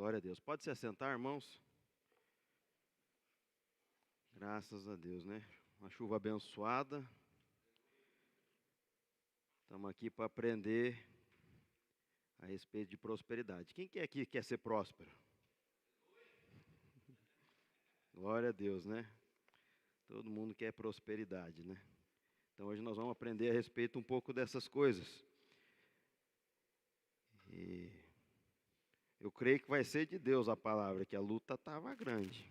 Glória a Deus. Pode se assentar, irmãos? Graças a Deus, né? Uma chuva abençoada. Estamos aqui para aprender a respeito de prosperidade. Quem que é aqui que quer ser próspero? Glória a Deus, né? Todo mundo quer prosperidade, né? Então hoje nós vamos aprender a respeito um pouco dessas coisas. E eu creio que vai ser de Deus a palavra, que a luta estava grande.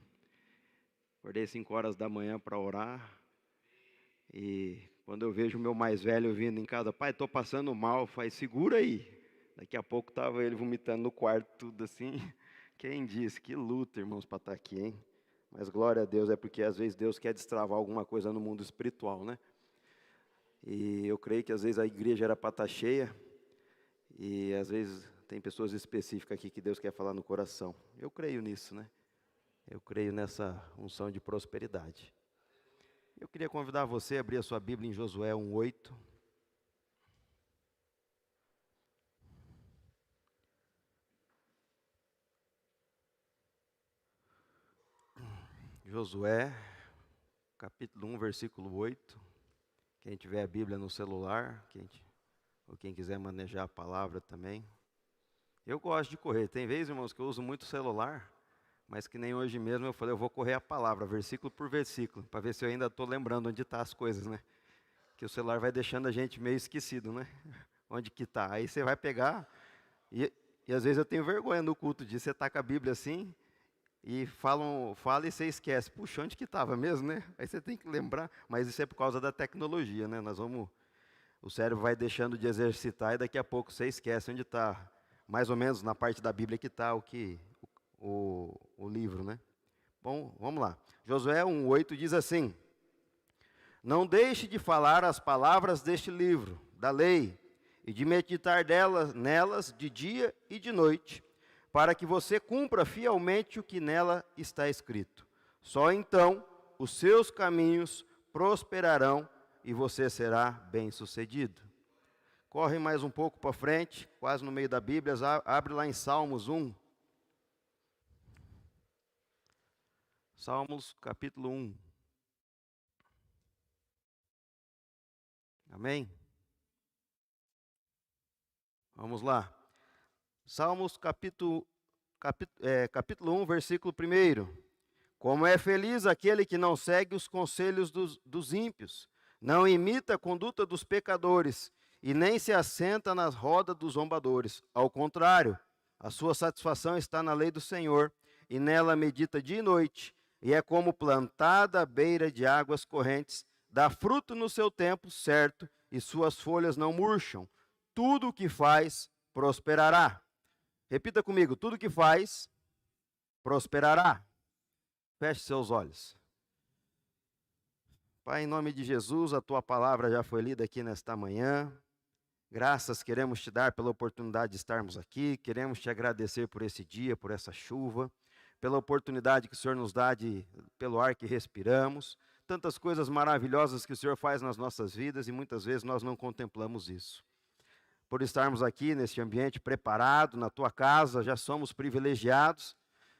Acordei 5 horas da manhã para orar. E quando eu vejo o meu mais velho vindo em casa, pai, estou passando mal, faz, segura aí. Daqui a pouco estava ele vomitando no quarto, tudo assim. Quem disse? Que luta, irmãos, para estar aqui, hein? Mas glória a Deus, é porque às vezes Deus quer destravar alguma coisa no mundo espiritual, né? E eu creio que às vezes a igreja era para estar cheia, e às vezes tem pessoas específicas aqui que Deus quer falar no coração. Eu creio nisso, né? Eu creio nessa unção de prosperidade. Eu queria convidar você a abrir a sua Bíblia em Josué 1:8. Josué, capítulo 1, versículo 8. Quem tiver a Bíblia no celular, ou quem quiser manejar a palavra também. Eu gosto de correr. Tem vezes, irmãos, que eu uso muito o celular, mas que nem hoje mesmo eu falei, eu vou correr a palavra, versículo por versículo, para ver se eu ainda estou lembrando onde estão as coisas, né? Que o celular vai deixando a gente meio esquecido, né? Onde que está. Aí você vai pegar, e às vezes eu tenho vergonha no culto de você estar com a Bíblia assim, e fala e você esquece. Puxa, onde que estava mesmo, né? Aí você tem que lembrar, mas isso é por causa da tecnologia, né? O cérebro vai deixando de exercitar e daqui a pouco você esquece onde está, mais ou menos na parte da Bíblia que está o livro, né? Bom, vamos lá. Josué 1:8 diz assim: não deixe de falar as palavras deste livro, da lei, e de meditar nelas de dia e de noite, para que você cumpra fielmente o que nela está escrito. Só então os seus caminhos prosperarão e você será bem-sucedido. Corre mais um pouco para frente, quase no meio da Bíblia, abre lá em Salmos 1. Salmos capítulo 1. Amém? Vamos lá. Salmos capítulo 1, versículo 1. Como é feliz aquele que não segue os conselhos dos ímpios, não imita a conduta dos pecadores, e nem se assenta nas rodas dos zombadores. Ao contrário, a sua satisfação está na lei do Senhor, e nela medita dia e noite, e é como plantada à beira de águas correntes, dá fruto no seu tempo certo, e suas folhas não murcham. Tudo o que faz, prosperará. Repita comigo, tudo que faz, prosperará. Feche seus olhos. Pai, em nome de Jesus, a Tua palavra já foi lida aqui nesta manhã. Graças queremos Te dar pela oportunidade de estarmos aqui. Queremos Te agradecer por esse dia, por essa chuva, pela oportunidade que o Senhor nos dá pelo ar que respiramos. Tantas coisas maravilhosas que o Senhor faz nas nossas vidas e muitas vezes nós não contemplamos isso. Por estarmos aqui neste ambiente preparado, na Tua casa, já somos privilegiados.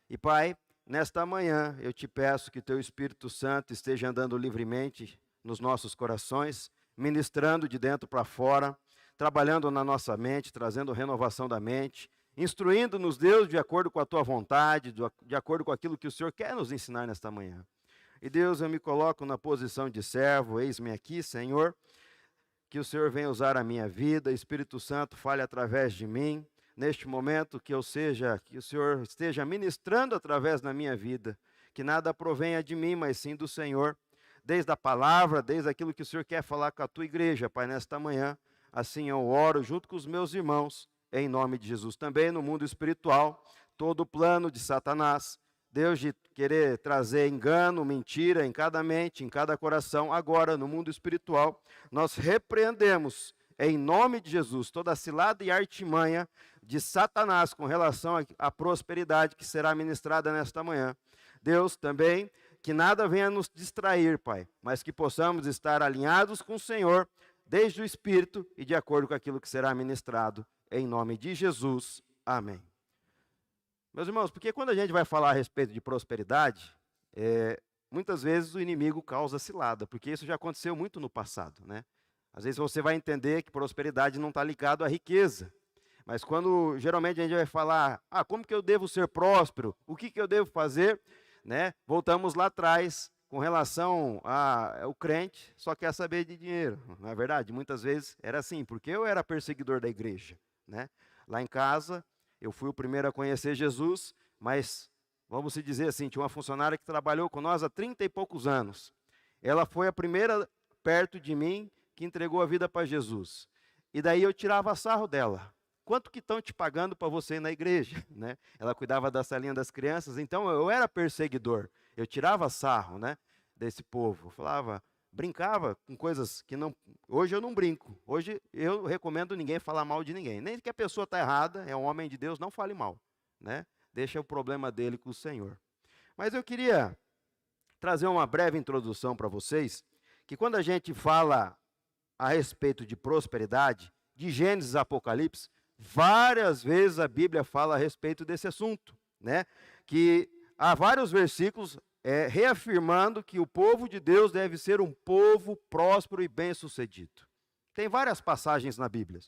E Pai, nesta manhã eu Te peço que Teu Espírito Santo esteja andando livremente nos nossos corações, ministrando de dentro para fora, trabalhando na nossa mente, trazendo renovação da mente, instruindo-nos, Deus, de acordo com a Tua vontade, de acordo com aquilo que o Senhor quer nos ensinar nesta manhã. E Deus, eu me coloco na posição de servo, eis-me aqui, Senhor, que o Senhor venha usar a minha vida, Espírito Santo fale através de mim, neste momento que o Senhor esteja ministrando através da minha vida, que nada provenha de mim, mas sim do Senhor, desde a palavra, desde aquilo que o Senhor quer falar com a Tua igreja, Pai, nesta manhã, assim eu oro junto com os meus irmãos, em nome de Jesus. Também no mundo espiritual, todo o plano de Satanás, Deus de querer trazer engano, mentira em cada mente, em cada coração, agora no mundo espiritual, nós repreendemos em nome de Jesus toda a cilada e artimanha de Satanás com relação à prosperidade que será ministrada nesta manhã. Deus também, que nada venha nos distrair, Pai, mas que possamos estar alinhados com o Senhor, desde o Espírito e de acordo com aquilo que será ministrado, em nome de Jesus. Amém. Meus irmãos, porque quando a gente vai falar a respeito de prosperidade, muitas vezes o inimigo causa cilada, porque isso já aconteceu muito no passado, né? Às vezes você vai entender que prosperidade não está ligado à riqueza. Mas quando geralmente a gente vai falar, como que eu devo ser próspero? O que que eu devo fazer? Né? Voltamos lá atrás com relação ao crente só quer saber de dinheiro. Na verdade, muitas vezes era assim, porque eu era perseguidor da igreja, né? Lá em casa, eu fui o primeiro a conhecer Jesus, mas vamos se dizer assim, tinha uma funcionária que trabalhou com nós há 30 e poucos anos. Ela foi a primeira perto de mim que entregou a vida para Jesus. E daí eu tirava sarro dela. Quanto que estão te pagando para você ir na igreja? Né? Ela cuidava da salinha das crianças, então eu era perseguidor. Eu tirava sarro, né, desse povo. Falava, brincava com coisas que não... Hoje eu não brinco. Hoje eu recomendo ninguém falar mal de ninguém. Nem que a pessoa está errada, é um homem de Deus, não fale mal. Né? Deixa o problema dele com o Senhor. Mas eu queria trazer uma breve introdução para vocês, que quando a gente fala a respeito de prosperidade, de Gênesis a Apocalipse, várias vezes a Bíblia fala a respeito desse assunto, né? Que há vários versículos reafirmando que o povo de Deus deve ser um povo próspero e bem-sucedido. Tem várias passagens na Bíblia.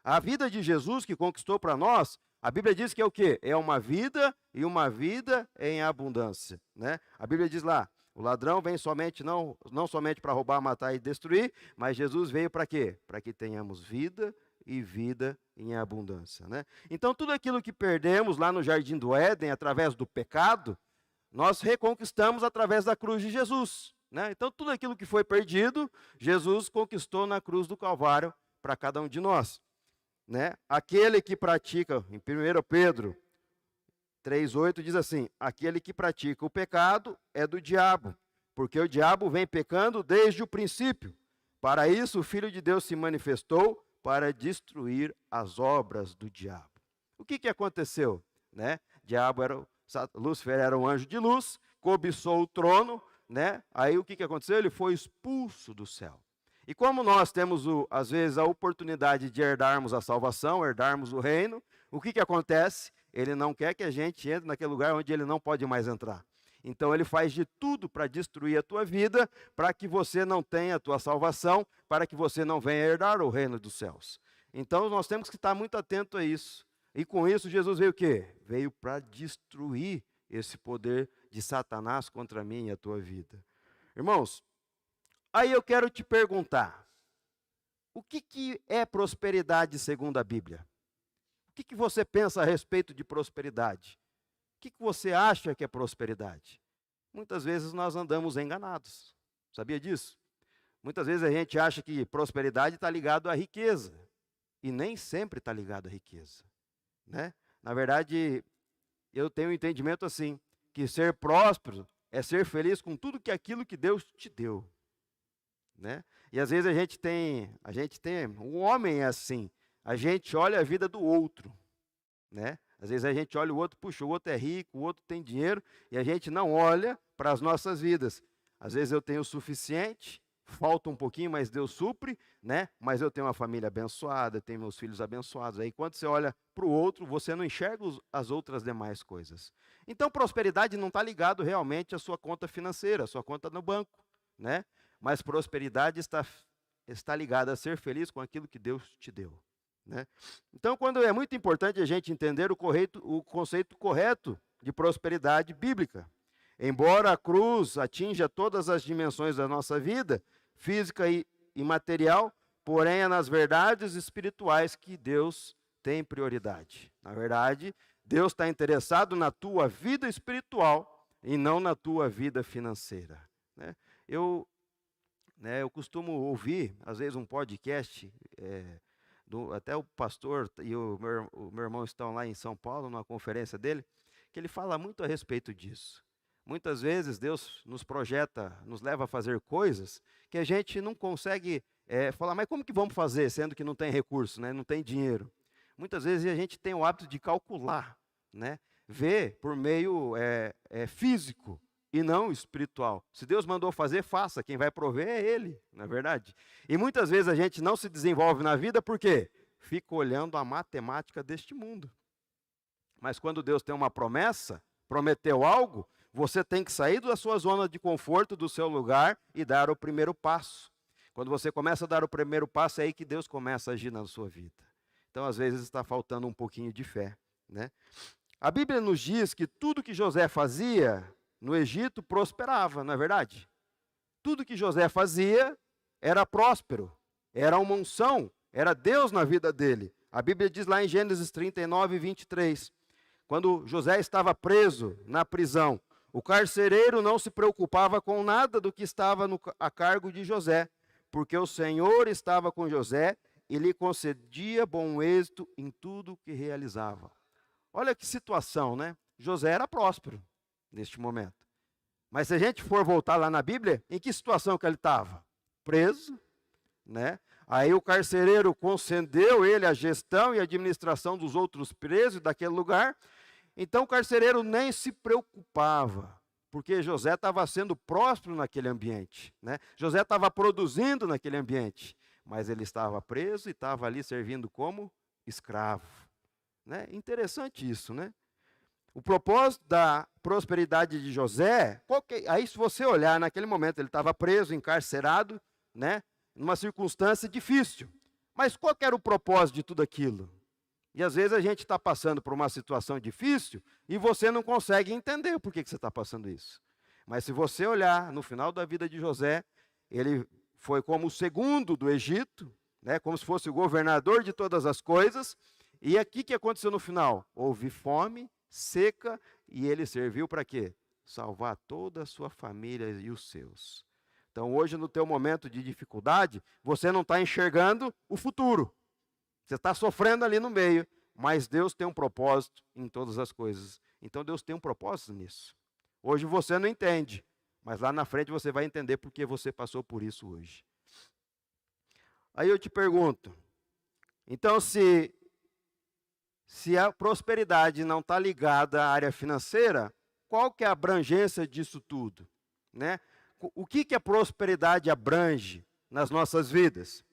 A vida de Jesus que conquistou para nós, a Bíblia diz que é o quê? É uma vida e uma vida em abundância, né? A Bíblia diz lá, o ladrão vem somente não somente para roubar, matar e destruir, mas Jesus veio para quê? Para que tenhamos vida e vida em abundância, né? Então tudo aquilo que perdemos lá no Jardim do Éden através do pecado, nós reconquistamos através da cruz de Jesus, né? Então tudo aquilo que foi perdido, Jesus conquistou na cruz do Calvário para cada um de nós, né? Aquele que pratica, em 1 Pedro 3,8 diz assim, aquele que pratica o pecado é do diabo, porque o diabo vem pecando desde o princípio. Para isso o Filho de Deus se manifestou para destruir as obras do diabo. O que que aconteceu? Né? Lúcifer era um anjo de luz, cobiçou o trono, né? Aí o que que aconteceu? Ele foi expulso do céu. E como nós temos, às vezes, a oportunidade de herdarmos a salvação, herdarmos o reino, o que que acontece? Ele não quer que a gente entre naquele lugar onde ele não pode mais entrar. Então ele faz de tudo para destruir a tua vida, para que você não tenha a tua salvação, para que você não venha herdar o reino dos céus. Então nós temos que estar muito atento a isso. E com isso Jesus veio o quê? Veio para destruir esse poder de Satanás contra mim e a tua vida. Irmãos, aí eu quero te perguntar, o que é prosperidade segundo a Bíblia? O que você pensa a respeito de prosperidade? O que você acha que é prosperidade? Muitas vezes nós andamos enganados. Sabia disso? Muitas vezes a gente acha que prosperidade está ligado à riqueza. E nem sempre está ligado à riqueza. Né? Na verdade, eu tenho um entendimento assim, que ser próspero é ser feliz com tudo aquilo que Deus te deu. Né? E às vezes a gente tem, o homem é assim, a gente olha a vida do outro, né? Às vezes a gente olha o outro, puxa, o outro é rico, o outro tem dinheiro, e a gente não olha para as nossas vidas. Às vezes eu tenho o suficiente, falta um pouquinho, mas Deus supre, né? Mas eu tenho uma família abençoada, tenho meus filhos abençoados. Aí quando você olha para o outro, você não enxerga as outras demais coisas. Então prosperidade não está ligado realmente à sua conta financeira, à sua conta no banco, né? Mas prosperidade está ligada a ser feliz com aquilo que Deus te deu. Né? Então, quando é muito importante a gente entender o conceito correto de prosperidade bíblica. Embora a cruz atinja todas as dimensões da nossa vida, física e material, porém é nas verdades espirituais que Deus tem prioridade. Na verdade, Deus está interessado na tua vida espiritual e não na tua vida financeira. Né? Eu costumo ouvir, às vezes, um podcast, até o pastor e o meu irmão estão lá em São Paulo, numa conferência dele, que ele fala muito a respeito disso. Muitas vezes Deus nos projeta, nos leva a fazer coisas que a gente não consegue falar, mas como que vamos fazer, sendo que não tem recurso, né? Não tem dinheiro? Muitas vezes a gente tem o hábito de calcular, né? Ver por meio físico e não espiritual. Se Deus mandou fazer, faça. Quem vai prover é Ele, não é verdade? E muitas vezes a gente não se desenvolve na vida por quê? Fica olhando a matemática deste mundo. Mas quando Deus tem uma promessa, prometeu algo, você tem que sair da sua zona de conforto, do seu lugar e dar o primeiro passo. Quando você começa a dar o primeiro passo, é aí que Deus começa a agir na sua vida. Então, às vezes, está faltando um pouquinho de fé, né? A Bíblia nos diz que tudo que José fazia no Egito prosperava, não é verdade? Tudo que José fazia era próspero, era uma unção, era Deus na vida dele. A Bíblia diz lá em Gênesis 39, 23, quando José estava preso na prisão, o carcereiro não se preocupava com nada do que estava a cargo de José, porque o Senhor estava com José e lhe concedia bom êxito em tudo que realizava. Olha que situação, né? José era próspero neste momento. Mas se a gente for voltar lá na Bíblia, em que situação que ele estava? Preso, né? Aí o carcereiro concedeu ele a gestão e a administração dos outros presos daquele lugar. Então o carcereiro nem se preocupava, porque José estava sendo próspero naquele ambiente, né? José estava produzindo naquele ambiente, mas ele estava preso e estava ali servindo como escravo, né? Interessante isso, né? O propósito da prosperidade de José, aí se você olhar naquele momento, ele estava preso, encarcerado, né? Numa circunstância difícil. Mas qual que era o propósito de tudo aquilo? E às vezes a gente está passando por uma situação difícil e você não consegue entender por que você está passando isso. Mas se você olhar no final da vida de José, ele foi como o segundo do Egito, né? Como se fosse o governador de todas as coisas. E aqui que aconteceu no final? Houve fome, seca, e ele serviu para quê? Salvar toda a sua família e os seus. Então hoje no teu momento de dificuldade, você não está enxergando o futuro. Você está sofrendo ali no meio, mas Deus tem um propósito em todas as coisas. Então Deus tem um propósito nisso. Hoje você não entende, mas lá na frente você vai entender porque você passou por isso hoje. Aí eu te pergunto, então se a prosperidade não está ligada à área financeira, qual que é a abrangência disso tudo, né? O que a prosperidade abrange nas nossas vidas?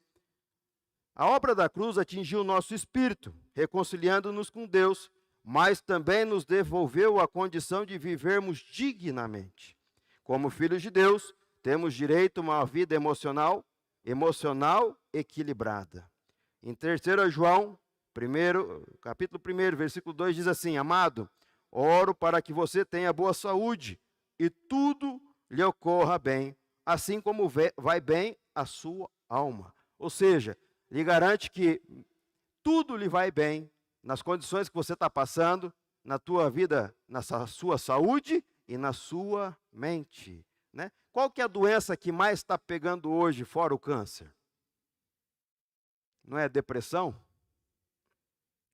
A obra da cruz atingiu o nosso espírito, reconciliando-nos com Deus, mas também nos devolveu a condição de vivermos dignamente. Como filhos de Deus, temos direito a uma vida emocional equilibrada. Em 3 João, capítulo 1, versículo 2, diz assim: Amado, oro para que você tenha boa saúde e tudo lhe ocorra bem, assim como vai bem a sua alma. Ou seja, lhe garante que tudo lhe vai bem nas condições que você está passando, na tua vida, na sua saúde e na sua mente, né? Qual que é a doença que mais está pegando hoje, fora o câncer? Não é a depressão?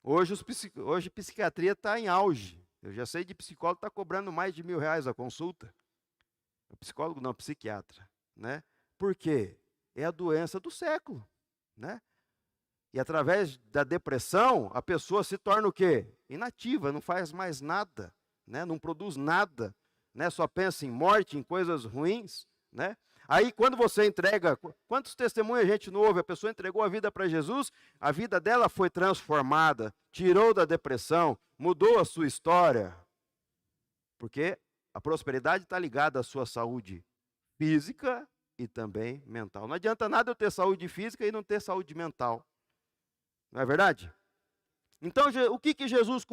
Hoje a psiquiatria está em auge. Eu já sei de psicólogo que está cobrando mais de R$1.000 a consulta. O psicólogo não, psiquiatra, né? Por quê? É a doença do século, né? E através da depressão, a pessoa se torna o quê? Inativa, não faz mais nada, né? Não produz nada, né? Só pensa em morte, em coisas ruins, né? Aí quando você entrega, quantos testemunhos a gente não ouve? A pessoa entregou a vida para Jesus, a vida dela foi transformada, tirou da depressão, mudou a sua história. Porque a prosperidade está ligada à sua saúde física e também mental. Não adianta nada eu ter saúde física e não ter saúde mental. Não é verdade? Então, o que Jesus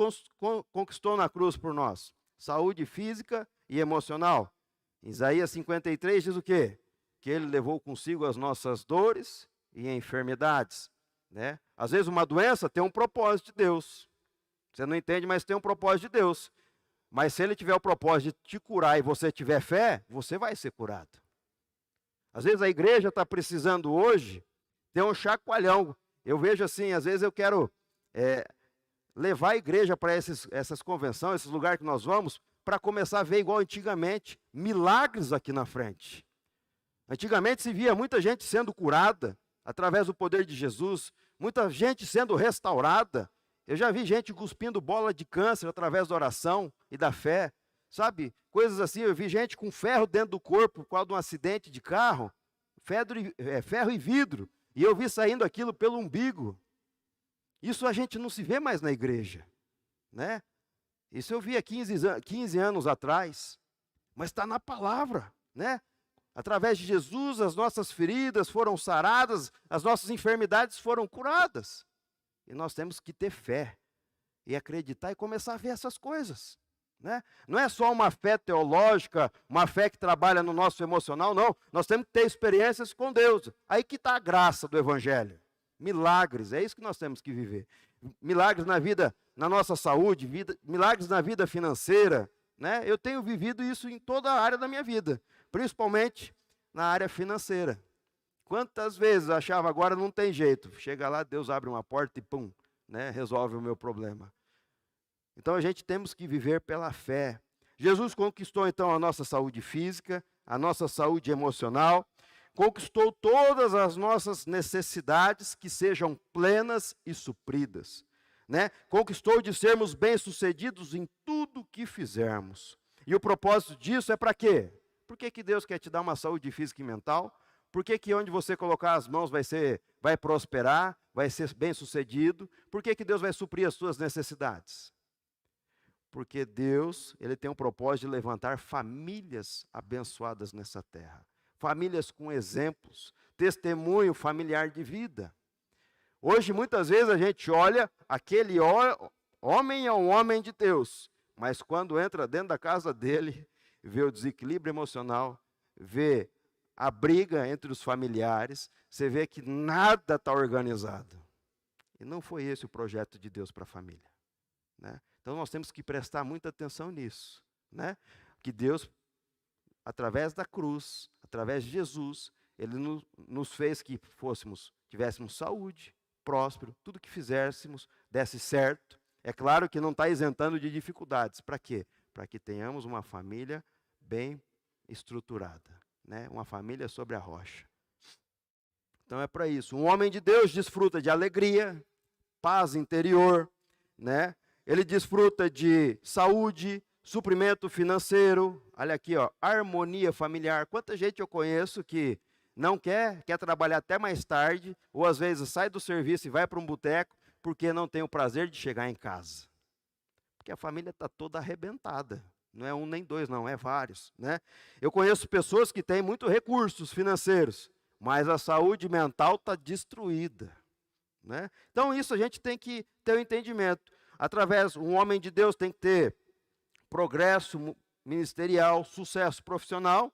conquistou na cruz por nós? Saúde física e emocional. Isaías 53 diz o quê? Que ele levou consigo as nossas dores e enfermidades, né? Às vezes uma doença tem um propósito de Deus. Você não entende, mas tem um propósito de Deus. Mas se ele tiver o propósito de te curar e você tiver fé, você vai ser curado. Às vezes a igreja está precisando hoje ter um chacoalhão. Eu vejo assim, às vezes eu quero levar a igreja para essas convenções, esses lugares que nós vamos, para começar a ver igual antigamente, milagres aqui na frente. Antigamente se via muita gente sendo curada através do poder de Jesus, muita gente sendo restaurada. Eu já vi gente cuspindo bola de câncer através da oração e da fé, sabe? Coisas assim, eu vi gente com ferro dentro do corpo por causa de um acidente de carro, ferro e vidro, e eu vi saindo aquilo pelo umbigo. Isso a gente não se vê mais na igreja, né? Isso eu vi há 15 anos atrás, mas está na palavra, né? Através de Jesus, as nossas feridas foram saradas, as nossas enfermidades foram curadas. E nós temos que ter fé e acreditar e começar a ver essas coisas, né? Não é só uma fé teológica, uma fé que trabalha no nosso emocional, não. Nós temos que ter experiências com Deus. Aí que está a graça do Evangelho. Milagres, é isso que nós temos que viver. Milagres na vida, na nossa saúde, milagres na vida financeira, né? Eu tenho vivido isso em toda a área da minha vida, principalmente na área financeira. Quantas vezes eu achava agora não tem jeito, chega lá, Deus abre uma porta e pum, né? Resolve o meu problema. Então a gente temos que viver pela fé. Jesus conquistou então a nossa saúde física, a nossa saúde emocional, conquistou todas as nossas necessidades que sejam plenas e supridas, né? Conquistou de sermos bem-sucedidos em tudo que fizermos. E o propósito disso é para quê? Por que Deus quer te dar uma saúde física e mental? Por que onde você colocar as mãos vai prosperar, vai ser bem-sucedido? Por que Deus vai suprir as suas necessidades? Porque Deus, Ele tem um propósito de levantar famílias abençoadas nessa terra. Famílias com exemplos, testemunho familiar de vida. Hoje, muitas vezes, a gente olha, aquele homem é um homem de Deus, mas quando entra dentro da casa dele, vê o desequilíbrio emocional, vê a briga entre os familiares, você vê que nada está organizado. E não foi esse o projeto de Deus para a família, né? Então nós temos que prestar muita atenção nisso, né? Que Deus, através da cruz, através de Jesus, Ele nos fez que tivéssemos saúde, próspero, tudo que fizéssemos desse certo. É claro que não está isentando de dificuldades. Para quê? Para que tenhamos uma família bem estruturada, né? Uma família sobre a rocha. Então é para isso. Um homem de Deus desfruta de alegria, paz interior, né? Ele desfruta de saúde, suprimento financeiro, olha aqui, ó, harmonia familiar. Quanta gente eu conheço que não quer trabalhar até mais tarde, ou às vezes sai do serviço e vai para um boteco, porque não tem o prazer de chegar em casa. Porque a família está toda arrebentada. Não é um nem dois, não, é vários, né? Eu conheço pessoas que têm muitos recursos financeiros, mas a saúde mental está destruída, né? Então isso a gente tem que ter um entendimento. Um homem de Deus tem que ter progresso ministerial, sucesso profissional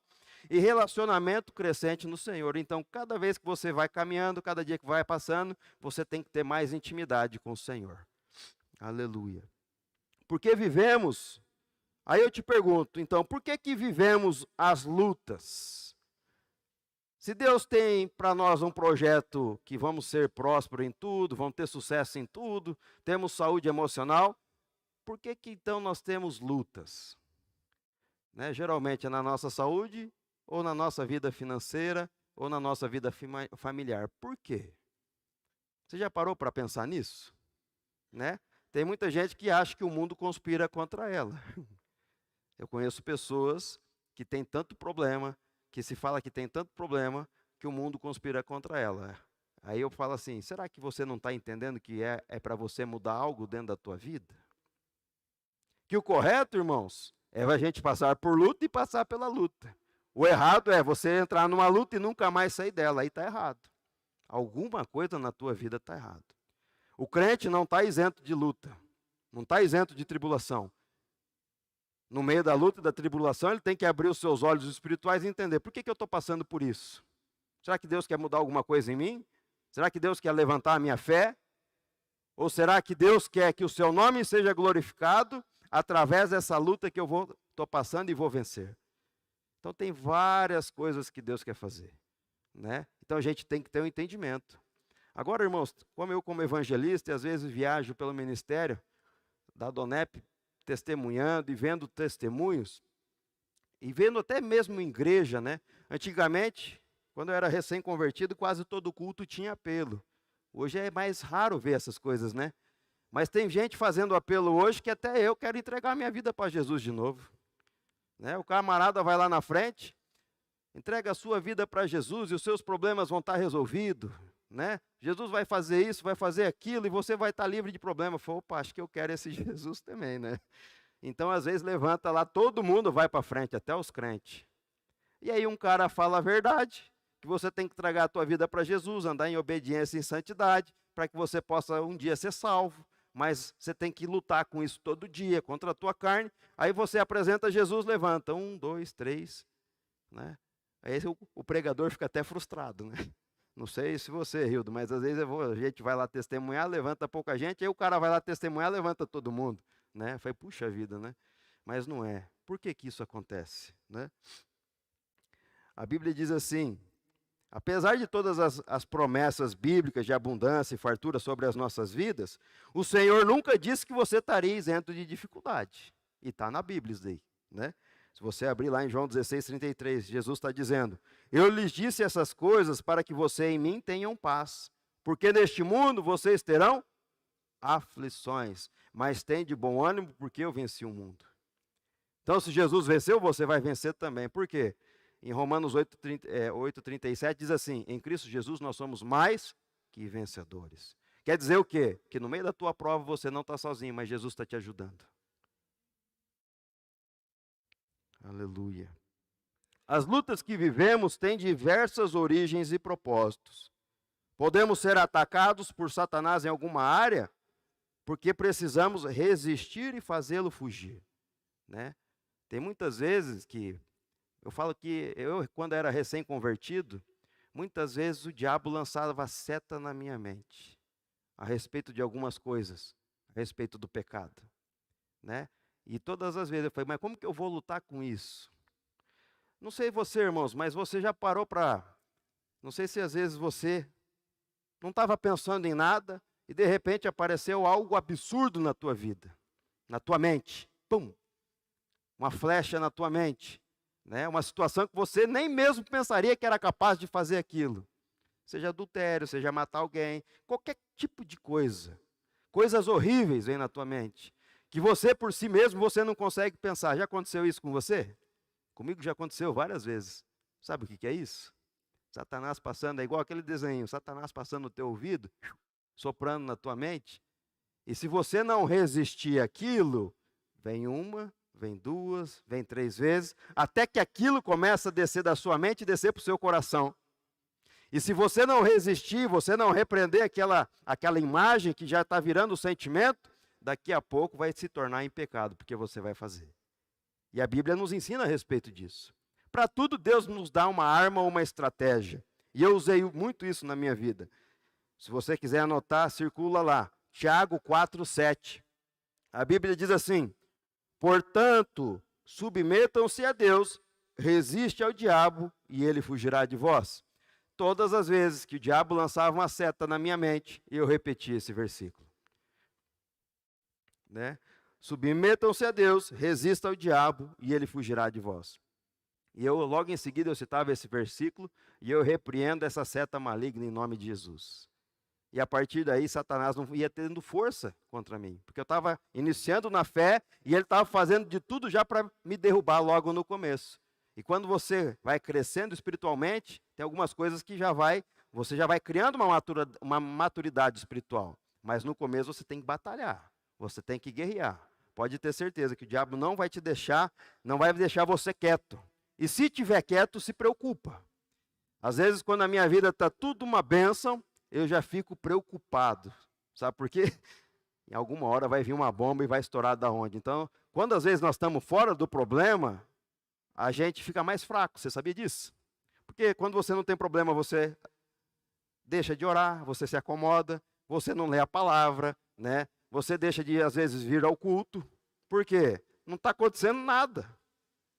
e relacionamento crescente no Senhor. Então, cada vez que você vai caminhando, cada dia que vai passando, você tem que ter mais intimidade com o Senhor. Aleluia. Porque vivemos, aí eu te pergunto, então, por que vivemos as lutas? Se Deus tem para nós um projeto que vamos ser prósperos em tudo, vamos ter sucesso em tudo, temos saúde emocional, por que então nós temos lutas? Né? Geralmente é na nossa saúde, ou na nossa vida financeira, ou na nossa vida familiar. Por quê? Você já parou para pensar nisso? Né? Tem muita gente que acha que o mundo conspira contra ela. Eu conheço pessoas que têm tanto problema, que se fala que tem tanto problema, que o mundo conspira contra ela. Aí eu falo assim, será que você não está entendendo que é para você mudar algo dentro da tua vida? Que o correto, irmãos, é a gente passar por luta e passar pela luta. O errado é você entrar numa luta e nunca mais sair dela, aí está errado. Alguma coisa na tua vida está errado. O crente não está isento de luta, não está isento de tribulação. No meio da luta e da tribulação, ele tem que abrir os seus olhos espirituais e entender, por que eu estou passando por isso? Será que Deus quer mudar alguma coisa em mim? Será que Deus quer levantar a minha fé? Ou será que Deus quer que o seu nome seja glorificado através dessa luta que eu estou passando e vou vencer? Então tem várias coisas que Deus quer fazer, né? Então a gente tem que ter um entendimento. Agora, irmãos, como evangelista, e às vezes viajo pelo ministério da Donep, testemunhando e vendo testemunhos, e vendo até mesmo em igreja, né? Antigamente, quando eu era recém-convertido, quase todo culto tinha apelo. Hoje é mais raro ver essas coisas, né? Mas tem gente fazendo apelo hoje que até eu quero entregar minha vida para Jesus de novo. Né? O camarada vai lá na frente, entrega a sua vida para Jesus e os seus problemas vão estar resolvidos. Né? Jesus vai fazer isso, vai fazer aquilo e você vai estar livre de problema. Opa, acho que eu quero esse Jesus também, né? Então, às vezes, levanta lá, todo mundo vai para frente, até os crentes. E aí um cara fala a verdade, que você tem que entregar a tua vida para Jesus, andar em obediência e em santidade, para que você possa um dia ser salvo. Mas você tem que lutar com isso todo dia, contra a tua carne. Aí você apresenta Jesus, levanta. 1, 2, 3. Né? Aí o pregador fica até frustrado. Né? Não sei se você, Hildo, mas às vezes a gente vai lá testemunhar, levanta pouca gente, aí o cara vai lá testemunhar, levanta todo mundo. Né? Foi, puxa vida, né? Mas não é. Por que que isso acontece? Né? A Bíblia diz assim: apesar de todas as promessas bíblicas de abundância e fartura sobre as nossas vidas, o Senhor nunca disse que você estaria isento de dificuldade. E está na Bíblia isso daí. Né? Se você abrir lá em João 16:33, Jesus está dizendo: eu lhes disse essas coisas para que você em mim tenham paz, porque neste mundo vocês terão aflições, mas tem de bom ânimo porque eu venci o mundo. Então, se Jesus venceu, você vai vencer também. Por quê? Em Romanos 8:37 diz assim: em Cristo Jesus nós somos mais que vencedores. Quer dizer o quê? Que no meio da tua prova você não está sozinho, mas Jesus está te ajudando. Aleluia. As lutas que vivemos têm diversas origens e propósitos. Podemos ser atacados por Satanás em alguma área, porque precisamos resistir e fazê-lo fugir. Né? Tem muitas vezes que eu falo que eu, quando era recém-convertido, muitas vezes o diabo lançava seta na minha mente, a respeito de algumas coisas, a respeito do pecado. Né? E todas as vezes eu falei, mas como que eu vou lutar com isso? Não sei você, irmãos, mas você já parou para... Não sei se às vezes você não estava pensando em nada e de repente apareceu algo absurdo na tua vida, na tua mente. Pum! Uma flecha na tua mente. Né? Uma situação que você nem mesmo pensaria que era capaz de fazer aquilo. Seja adultério, seja matar alguém, qualquer tipo de coisa. Coisas horríveis vêm na tua mente, que você por si mesmo você não consegue pensar. Já aconteceu isso com você? Comigo já aconteceu várias vezes. Sabe o que é isso? Satanás passando, é igual aquele desenho, Satanás passando no teu ouvido, soprando na tua mente. E se você não resistir àquilo, vem uma, vem 2, vem 3 vezes, até que aquilo começa a descer da sua mente e descer para o seu coração. E se você não resistir, você não repreender aquela imagem que já está virando sentimento, daqui a pouco vai se tornar em pecado, porque você vai fazer. E a Bíblia nos ensina a respeito disso. Para tudo Deus nos dá uma arma ou uma estratégia. E eu usei muito isso na minha vida. Se você quiser anotar, circula lá. Tiago 4:7. A Bíblia diz assim: portanto, submetam-se a Deus, resiste ao diabo e ele fugirá de vós. Todas as vezes que o diabo lançava uma seta na minha mente, eu repetia esse versículo. Né? Submetam-se a Deus, resista ao diabo e ele fugirá de vós. E eu, logo em seguida, eu citava esse versículo e eu repreendo essa seta maligna em nome de Jesus. E a partir daí, Satanás não ia tendo força contra mim. Porque eu estava iniciando na fé e ele estava fazendo de tudo já para me derrubar logo no começo. E quando você vai crescendo espiritualmente, tem algumas coisas que você já vai criando uma maturidade espiritual. Mas no começo você tem que batalhar, você tem que guerrear. Pode ter certeza que o diabo não vai te deixar, não vai deixar você quieto. E se tiver quieto, se preocupa. Às vezes, quando a minha vida está tudo uma bênção, eu já fico preocupado. Sabe por quê? Em alguma hora vai vir uma bomba e vai estourar da onde. Então, quando às vezes nós estamos fora do problema, a gente fica mais fraco. Você sabia disso? Porque quando você não tem problema, você deixa de orar, você se acomoda, você não lê a palavra, né? Você deixa de, às vezes, vir ao culto. Por quê? Não está acontecendo nada.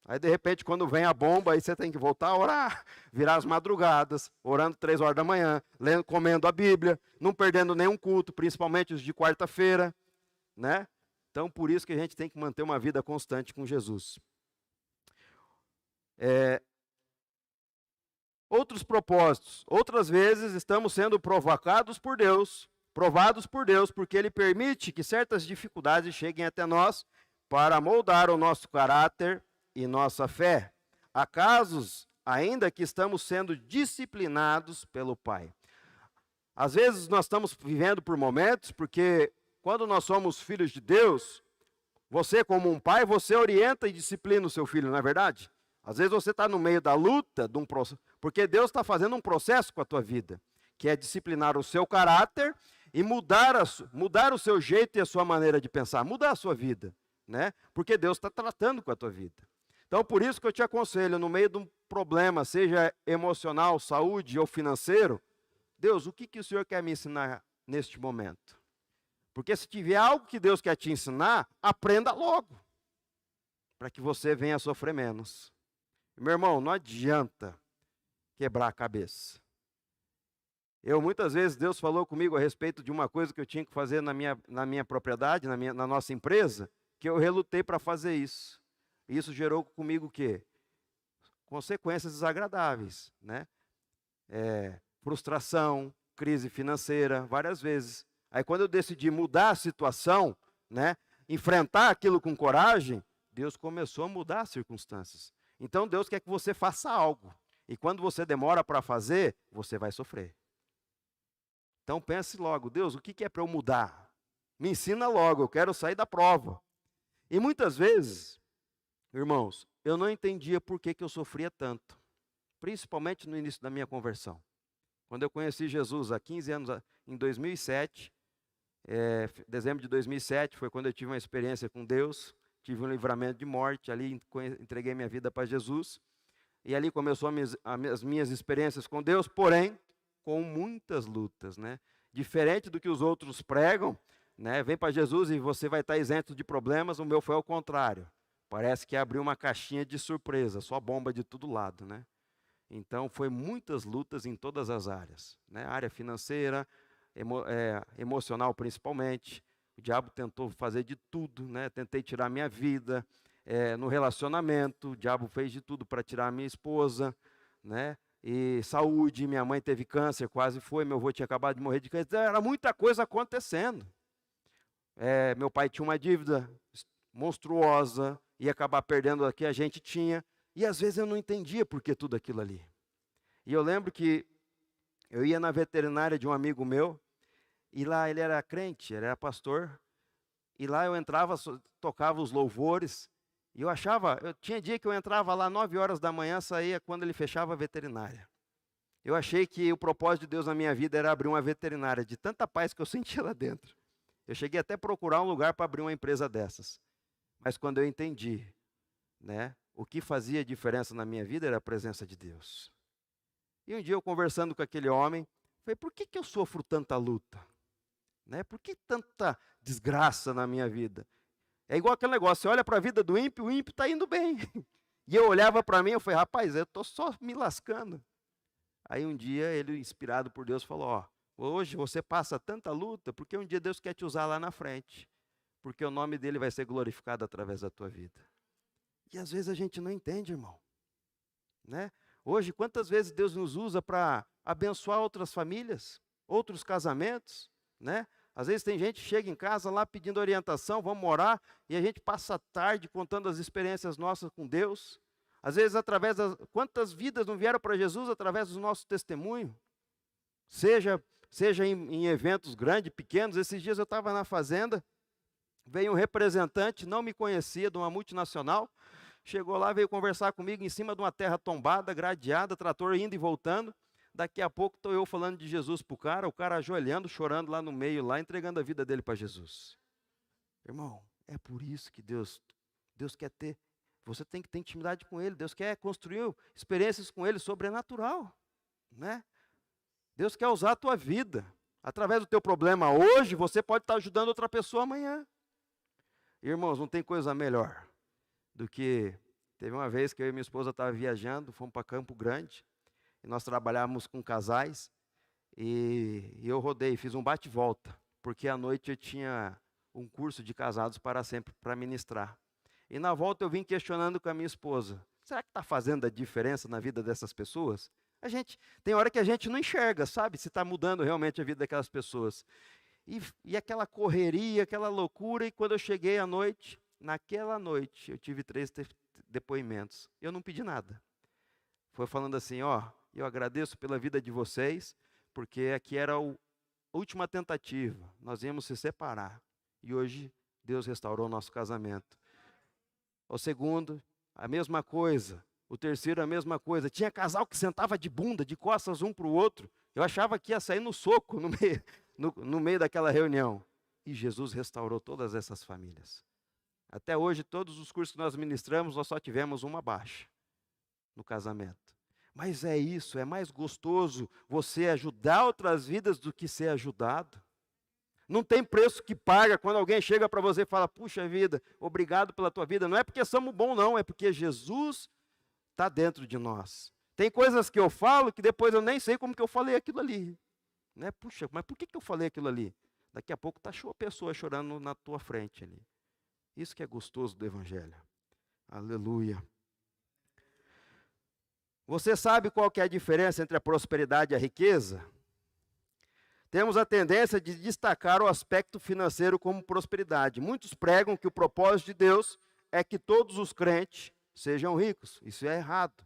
Aí, de repente, quando vem a bomba, aí você tem que voltar a orar, virar as madrugadas, orando 3 horas da manhã, lendo, comendo a Bíblia, não perdendo nenhum culto, principalmente os de quarta-feira, né? Então, por isso que a gente tem que manter uma vida constante com Jesus. Outros propósitos. Outras vezes estamos sendo provados por Deus, porque Ele permite que certas dificuldades cheguem até nós para moldar o nosso caráter e nossa fé. Há casos ainda que estamos sendo disciplinados pelo Pai. Às vezes nós estamos vivendo por momentos, porque quando nós somos filhos de Deus, Você, como um pai, você orienta e disciplina o seu filho, não é verdade? Às vezes você está no meio da luta, de um processo, porque Deus está fazendo um processo com a tua vida, que é disciplinar o seu caráter e mudar o seu jeito e a sua maneira de pensar, mudar a sua vida, né? Porque Deus está tratando com a tua vida. Então, por isso que eu te aconselho, no meio de um problema, seja emocional, saúde ou financeiro, Deus, o que o Senhor quer me ensinar neste momento? Porque se tiver algo que Deus quer te ensinar, aprenda logo, para que você venha a sofrer menos. Meu irmão, não adianta quebrar a cabeça. Muitas vezes, Deus falou comigo a respeito de uma coisa que eu tinha que fazer na minha propriedade, na nossa empresa, que eu relutei para fazer isso. Isso gerou comigo o quê? Consequências desagradáveis, né? Frustração, crise financeira, várias vezes. Aí quando eu decidi mudar a situação, né, enfrentar aquilo com coragem, Deus começou a mudar as circunstâncias. Então Deus quer que você faça algo. E quando você demora para fazer, você vai sofrer. Então pense logo, Deus, o que é para eu mudar? Me ensina logo, eu quero sair da prova. E muitas vezes, irmãos, eu não entendia por que eu sofria tanto. Principalmente no início da minha conversão. Quando eu conheci Jesus há 15 anos, em 2007, dezembro de 2007, foi quando eu tive uma experiência com Deus, tive um livramento de morte, ali entreguei minha vida para Jesus, e ali começou as minhas experiências com Deus, porém, com muitas lutas, né? Diferente do que os outros pregam, né? Vem para Jesus e você vai estar isento de problemas, o meu foi ao contrário. Parece que abriu uma caixinha de surpresa, só bomba de todo lado, né? Então, foi muitas lutas em todas as áreas, né? Área financeira, emocional principalmente. O diabo tentou fazer de tudo, né? Tentei tirar minha vida. No relacionamento, o diabo fez de tudo para tirar a minha esposa, né? E saúde, minha mãe teve câncer, quase foi, meu avô tinha acabado de morrer de câncer. Era muita coisa acontecendo. Meu pai tinha uma dívida monstruosa, ia acabar perdendo o que a gente tinha. E às vezes eu não entendia por que tudo aquilo ali. E eu lembro que eu ia na veterinária de um amigo meu, e lá ele era crente, ele era pastor, e lá eu entrava, tocava os louvores, e eu tinha dia que eu entrava lá 9 horas da manhã, saía quando ele fechava a veterinária. Eu achei que o propósito de Deus na minha vida era abrir uma veterinária, de tanta paz que eu sentia lá dentro. Eu cheguei até a procurar um lugar para abrir uma empresa dessas. Mas quando eu entendi, né, o que fazia diferença na minha vida era a presença de Deus. E um dia eu conversando com aquele homem, falei, por que eu sofro tanta luta? Né? Por que tanta desgraça na minha vida? É igual aquele negócio, você olha para a vida do ímpio, o ímpio está indo bem. E eu olhava para mim, eu falei, rapaz, eu estou só me lascando. Aí um dia ele, inspirado por Deus, falou, hoje você passa tanta luta, porque um dia Deus quer te usar lá na frente. Porque o nome dele vai ser glorificado através da tua vida. E às vezes a gente não entende, irmão. Né? Hoje, quantas vezes Deus nos usa para abençoar outras famílias, outros casamentos, né? Às vezes tem gente que chega em casa lá pedindo orientação, vamos orar, e a gente passa a tarde contando as experiências nossas com Deus. Às vezes, quantas vidas não vieram para Jesus através do nosso testemunho? Seja em eventos grandes, pequenos. Esses dias eu estava na fazenda, veio um representante, não me conhecia, de uma multinacional, chegou lá, veio conversar comigo em cima de uma terra tombada, gradeada, trator indo e voltando. Daqui a pouco estou eu falando de Jesus para o cara ajoelhando, chorando lá no meio, lá entregando a vida dele para Jesus. Irmão, é por isso que Deus quer ter, você tem que ter intimidade com Ele, Deus quer construir experiências com Ele sobrenatural, né? Deus quer usar a tua vida, através do teu problema hoje, você pode estar ajudando outra pessoa amanhã. Irmãos, não tem coisa melhor do que, teve uma vez que eu e minha esposa estavam viajando, fomos para Campo Grande, e nós trabalhávamos com casais, e eu rodei, fiz um bate-volta, porque à noite eu tinha um curso de casados para sempre, para ministrar. E na volta eu vim questionando com a minha esposa, será que está fazendo a diferença na vida dessas pessoas? Tem hora que a gente não enxerga, sabe, se está mudando realmente a vida daquelas pessoas. E aquela correria, aquela loucura, e quando eu cheguei à noite, naquela noite, eu tive 3 depoimentos. Eu não pedi nada. Foi falando assim, eu agradeço pela vida de vocês, porque aqui era a última tentativa. Nós íamos se separar. E hoje Deus restaurou o nosso casamento. O segundo, a mesma coisa. O terceiro, a mesma coisa. Tinha casal que sentava de bunda, de costas um para o outro. Eu achava que ia sair no soco no meio daquela reunião. E Jesus restaurou todas essas famílias. Até hoje, todos os cursos que nós ministramos, nós só tivemos uma baixa no casamento. Mas é isso, é mais gostoso você ajudar outras vidas do que ser ajudado. Não tem preço que paga quando alguém chega para você e fala, puxa vida, obrigado pela tua vida. Não é porque somos bons não, é porque Jesus está dentro de nós. Tem coisas que eu falo que depois eu nem sei como que eu falei aquilo ali. Né? Puxa, mas por que eu falei aquilo ali? Daqui a pouco está a pessoa chorando na tua frente ali. Isso que é gostoso do Evangelho. Aleluia. Você sabe qual que é a diferença entre a prosperidade e a riqueza? Temos a tendência de destacar o aspecto financeiro como prosperidade. Muitos pregam que o propósito de Deus é que todos os crentes sejam ricos. Isso é errado.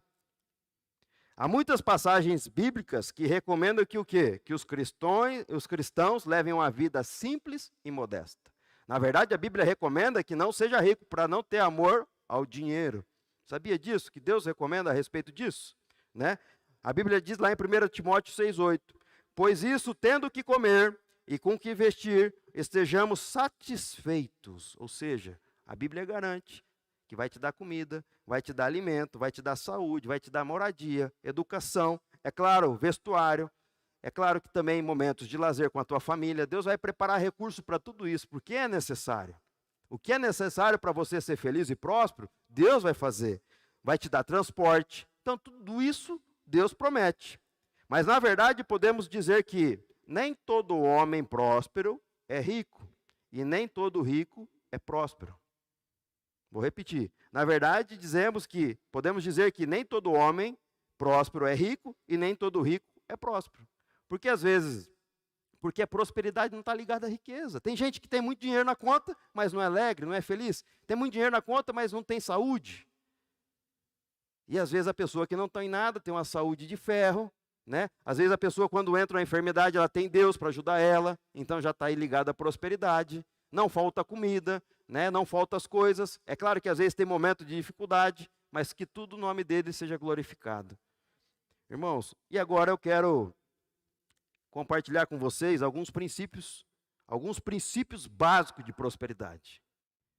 Há muitas passagens bíblicas que recomendam que o quê? Que os cristãos levem uma vida simples e modesta. Na verdade, a Bíblia recomenda que não seja rico para não ter amor ao dinheiro. Sabia disso? Que Deus recomenda a respeito disso? Né? A Bíblia diz lá em 1 Timóteo 6,8: pois isso, tendo o que comer e com o que vestir, estejamos satisfeitos. Ou seja, a Bíblia garante que vai te dar comida, vai te dar alimento, vai te dar saúde, vai te dar moradia, educação, é claro, vestuário. É claro que também em momentos de lazer com a tua família, Deus vai preparar recursos para tudo isso, porque é necessário. O que é necessário para você ser feliz e próspero, Deus vai fazer. Vai te dar transporte. Então, tudo isso Deus promete. Mas, na verdade, podemos dizer que nem todo homem próspero é rico, e nem todo rico é próspero. Vou repetir. Na verdade, podemos dizer que nem todo homem próspero é rico, e nem todo rico é próspero. Porque às vezes, porque a prosperidade não está ligada à riqueza. Tem gente que tem muito dinheiro na conta, mas não é alegre, não é feliz. Tem muito dinheiro na conta, mas não tem saúde. E às vezes a pessoa que não tem nada, tem uma saúde de ferro, né? Às vezes a pessoa quando entra na enfermidade, ela tem Deus para ajudar ela, então já está aí ligada à prosperidade. Não falta comida, né? Não faltam as coisas. É claro que às vezes tem momento de dificuldade, mas que tudo o nome dele seja glorificado. Irmãos, e agora eu quero compartilhar com vocês alguns princípios básicos de prosperidade.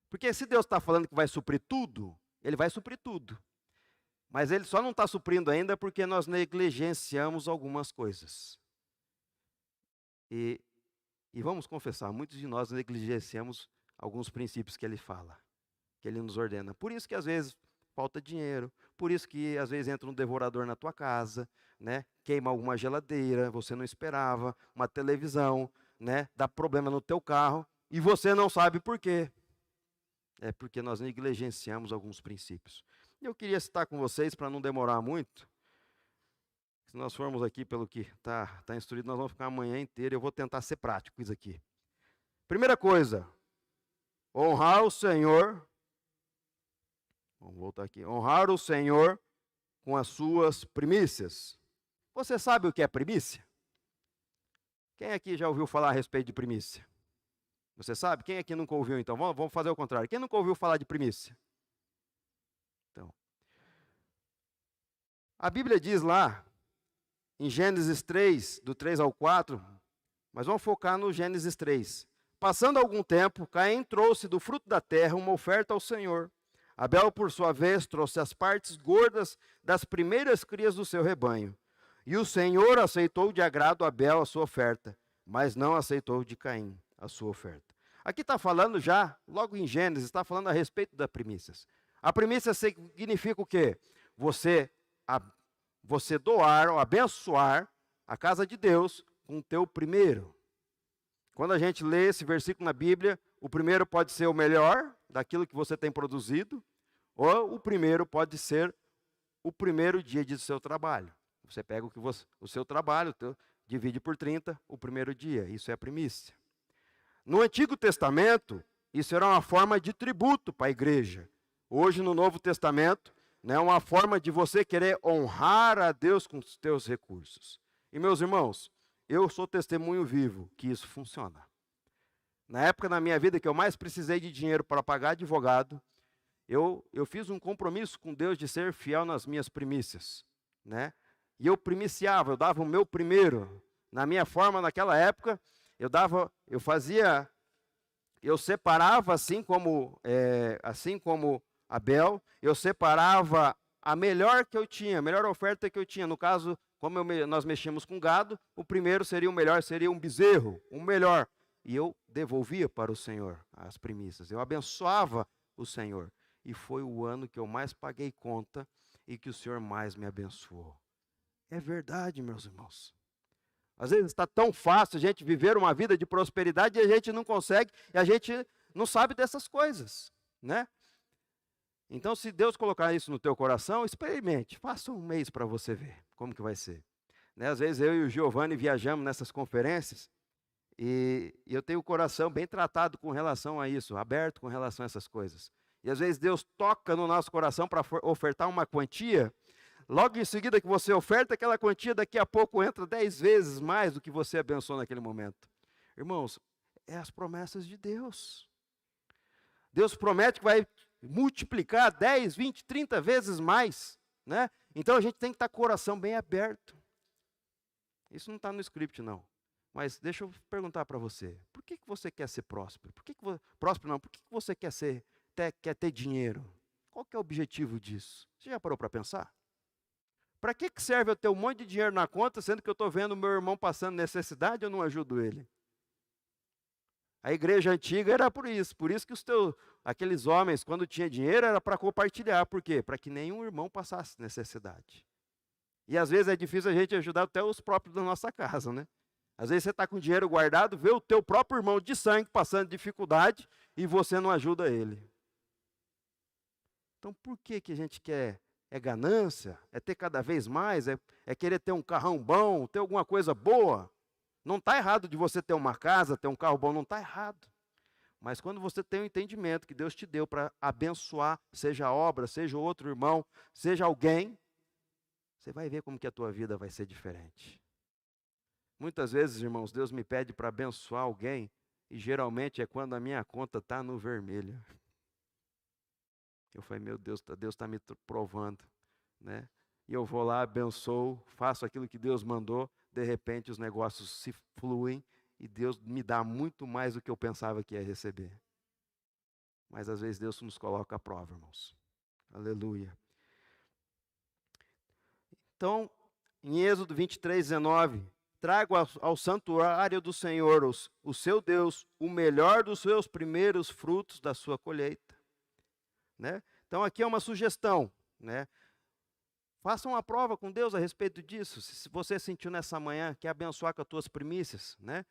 Porque se Deus está falando que vai suprir tudo, Ele vai suprir tudo. Mas Ele só não está suprindo ainda porque nós negligenciamos algumas coisas. E vamos confessar, muitos de nós negligenciamos alguns princípios que Ele fala, que Ele nos ordena. Por isso que às vezes falta dinheiro, por isso que às vezes entra um devorador na tua casa, né? Queima alguma geladeira, você não esperava, uma televisão, né? Dá problema no teu carro e você não sabe por quê. É porque nós negligenciamos alguns princípios. Eu queria citar com vocês, para não demorar muito, se nós formos aqui pelo que está instruído, nós vamos ficar a manhã inteira, eu vou tentar ser prático isso aqui. Primeira coisa, honrar o Senhor. Vamos voltar aqui. Honrar o Senhor com as suas primícias. Você sabe o que é primícia? Quem aqui já ouviu falar a respeito de primícia? Você sabe? Quem aqui nunca ouviu, então? Vamos fazer o contrário. Quem nunca ouviu falar de primícia? Então, a Bíblia diz lá, em Gênesis 3, do 3 ao 4, mas vamos focar no Gênesis 3. Passando algum tempo, Caim trouxe do fruto da terra uma oferta ao Senhor. Abel, por sua vez, trouxe as partes gordas das primeiras crias do seu rebanho. E o Senhor aceitou de agrado Abel a sua oferta, mas não aceitou de Caim a sua oferta. Aqui está falando já, logo em Gênesis, está falando a respeito das primícias. A primícia significa o quê? Você doar ou abençoar a casa de Deus com o teu primeiro. Quando a gente lê esse versículo na Bíblia, o primeiro pode ser o melhor daquilo que você tem produzido, ou o primeiro pode ser o primeiro dia de seu trabalho. Você pega o seu trabalho, divide por 30, o primeiro dia. Isso é a primícia. No Antigo Testamento, isso era uma forma de tributo para a igreja. Hoje, no Novo Testamento, é uma forma de você querer honrar a Deus com os teus recursos. E, meus irmãos, eu sou testemunho vivo que isso funciona. Na época da minha vida que eu mais precisei de dinheiro para pagar advogado, eu fiz um compromisso com Deus de ser fiel nas minhas primícias, né? E eu primiciava, eu dava o meu primeiro. Na minha forma, naquela época, eu separava, assim como Abel, eu separava a melhor que eu tinha, a melhor oferta que eu tinha. No caso, como nós mexíamos com gado, o primeiro seria o melhor, seria um bezerro, o melhor. E eu devolvia para o Senhor as primícias, eu abençoava o Senhor. E foi o ano que eu mais paguei conta e que o Senhor mais me abençoou. É verdade, meus irmãos. Às vezes está tão fácil a gente viver uma vida de prosperidade e a gente não consegue, e a gente não sabe dessas coisas, né? Então, se Deus colocar isso no teu coração, experimente, faça um mês para você ver como que vai ser. Né? Às vezes eu e o Giovanni viajamos nessas conferências, e eu tenho o coração bem tratado com relação a isso, aberto com relação a essas coisas. E às vezes Deus toca no nosso coração para ofertar uma quantia. Logo em seguida que você oferta aquela quantia, daqui a pouco entra 10 vezes mais do que você abençoou naquele momento. Irmãos, é as promessas de Deus. Deus promete que vai multiplicar 10, 20, 30 vezes mais, né? Então a gente tem que estar com o coração bem aberto. Isso não está no script, não. Mas deixa eu perguntar para você, por que você quer ser próspero? Próspero não, por que você quer ter dinheiro? Qual que é o objetivo disso? Você já parou para pensar? Para que serve eu ter um monte de dinheiro na conta, sendo que eu estou vendo meu irmão passando necessidade e eu não ajudo ele? A igreja antiga era por isso que aqueles homens, quando tinha dinheiro, era para compartilhar. Por quê? Para que nenhum irmão passasse necessidade. E às vezes é difícil a gente ajudar até os próprios da nossa casa, né? Às vezes você está com dinheiro guardado, vê o teu próprio irmão de sangue passando dificuldade e você não ajuda ele. Então por que a gente quer? É ganância? É ter cada vez mais? É querer ter um carrão bom, ter alguma coisa boa? Não está errado de você ter uma casa, ter um carro bom, não está errado. Mas quando você tem o entendimento que Deus te deu para abençoar, seja a obra, seja outro irmão, seja alguém, você vai ver como que a tua vida vai ser diferente. Muitas vezes, irmãos, Deus me pede para abençoar alguém, e geralmente é quando a minha conta está no vermelho. Eu falei, meu Deus está me provando, né? E eu vou lá, abençoo, faço aquilo que Deus mandou, de repente os negócios se fluem e Deus me dá muito mais do que eu pensava que ia receber. Mas às vezes Deus nos coloca à prova, irmãos. Aleluia. Então, em Êxodo 23, 19, trago ao santuário do Senhor, o seu Deus, o melhor dos seus primeiros frutos da sua colheita. Né? Então aqui é uma sugestão, né? Faça uma prova com Deus a respeito disso. Se você sentiu nessa manhã que abençoar com as tuas primícias, né?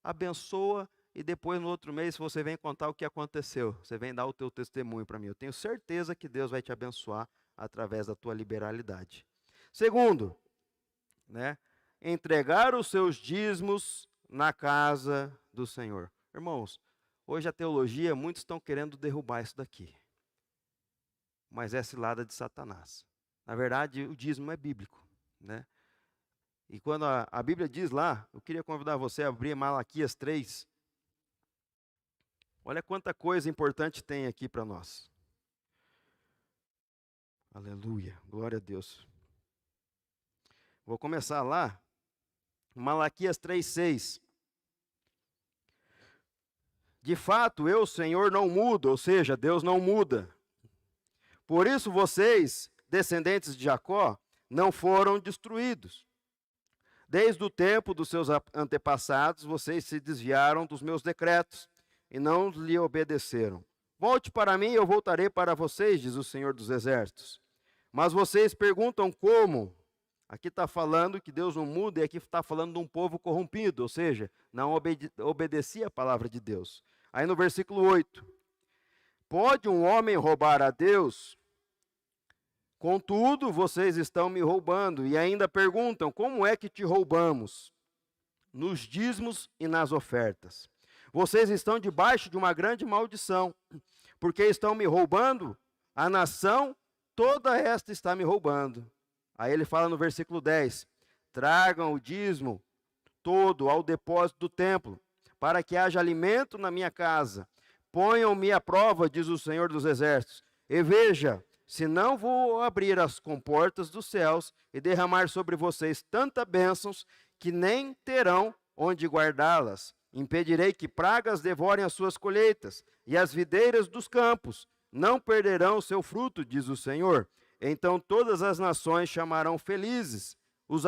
Abençoa e depois no outro mês você vem contar o que aconteceu. Você vem dar o teu testemunho para mim. Eu tenho certeza que Deus vai te abençoar através da tua liberalidade. Segundo, né? Entregar os seus dízimos na casa do Senhor. Irmãos, hoje a teologia, muitos estão querendo derrubar isso daqui. Mas é cilada de Satanás. Na verdade, o dízimo é bíblico, né? E quando a Bíblia diz lá, eu queria convidar você a abrir Malaquias 3. Olha quanta coisa importante tem aqui para nós. Aleluia, glória a Deus. Vou começar lá, Malaquias 3:6. De fato, eu, Senhor, não mudo, ou seja, Deus não muda. Por isso vocês, descendentes de Jacó, não foram destruídos. Desde o tempo dos seus antepassados, vocês se desviaram dos meus decretos e não lhe obedeceram. Volte para mim e eu voltarei para vocês, diz o Senhor dos Exércitos. Mas vocês perguntam como? Aqui está falando que Deus não muda e aqui está falando de um povo corrompido, ou seja, não obedecia a palavra de Deus. Aí no versículo 8, pode um homem roubar a Deus? Contudo, vocês estão me roubando e ainda perguntam, como é que te roubamos? Nos dízimos e nas ofertas. Vocês estão debaixo de uma grande maldição, porque estão me roubando, a nação toda esta está me roubando. Aí ele fala no versículo 10, tragam o dízimo todo ao depósito do templo, para que haja alimento na minha casa. Ponham-me à prova, diz o Senhor dos Exércitos, e veja, se não vou abrir as comportas dos céus e derramar sobre vocês tanta bênçãos que nem terão onde guardá-las. Impedirei que pragas devorem as suas colheitas, e as videiras dos campos não perderão o seu fruto, diz o Senhor. Então todas as nações chamarão felizes, os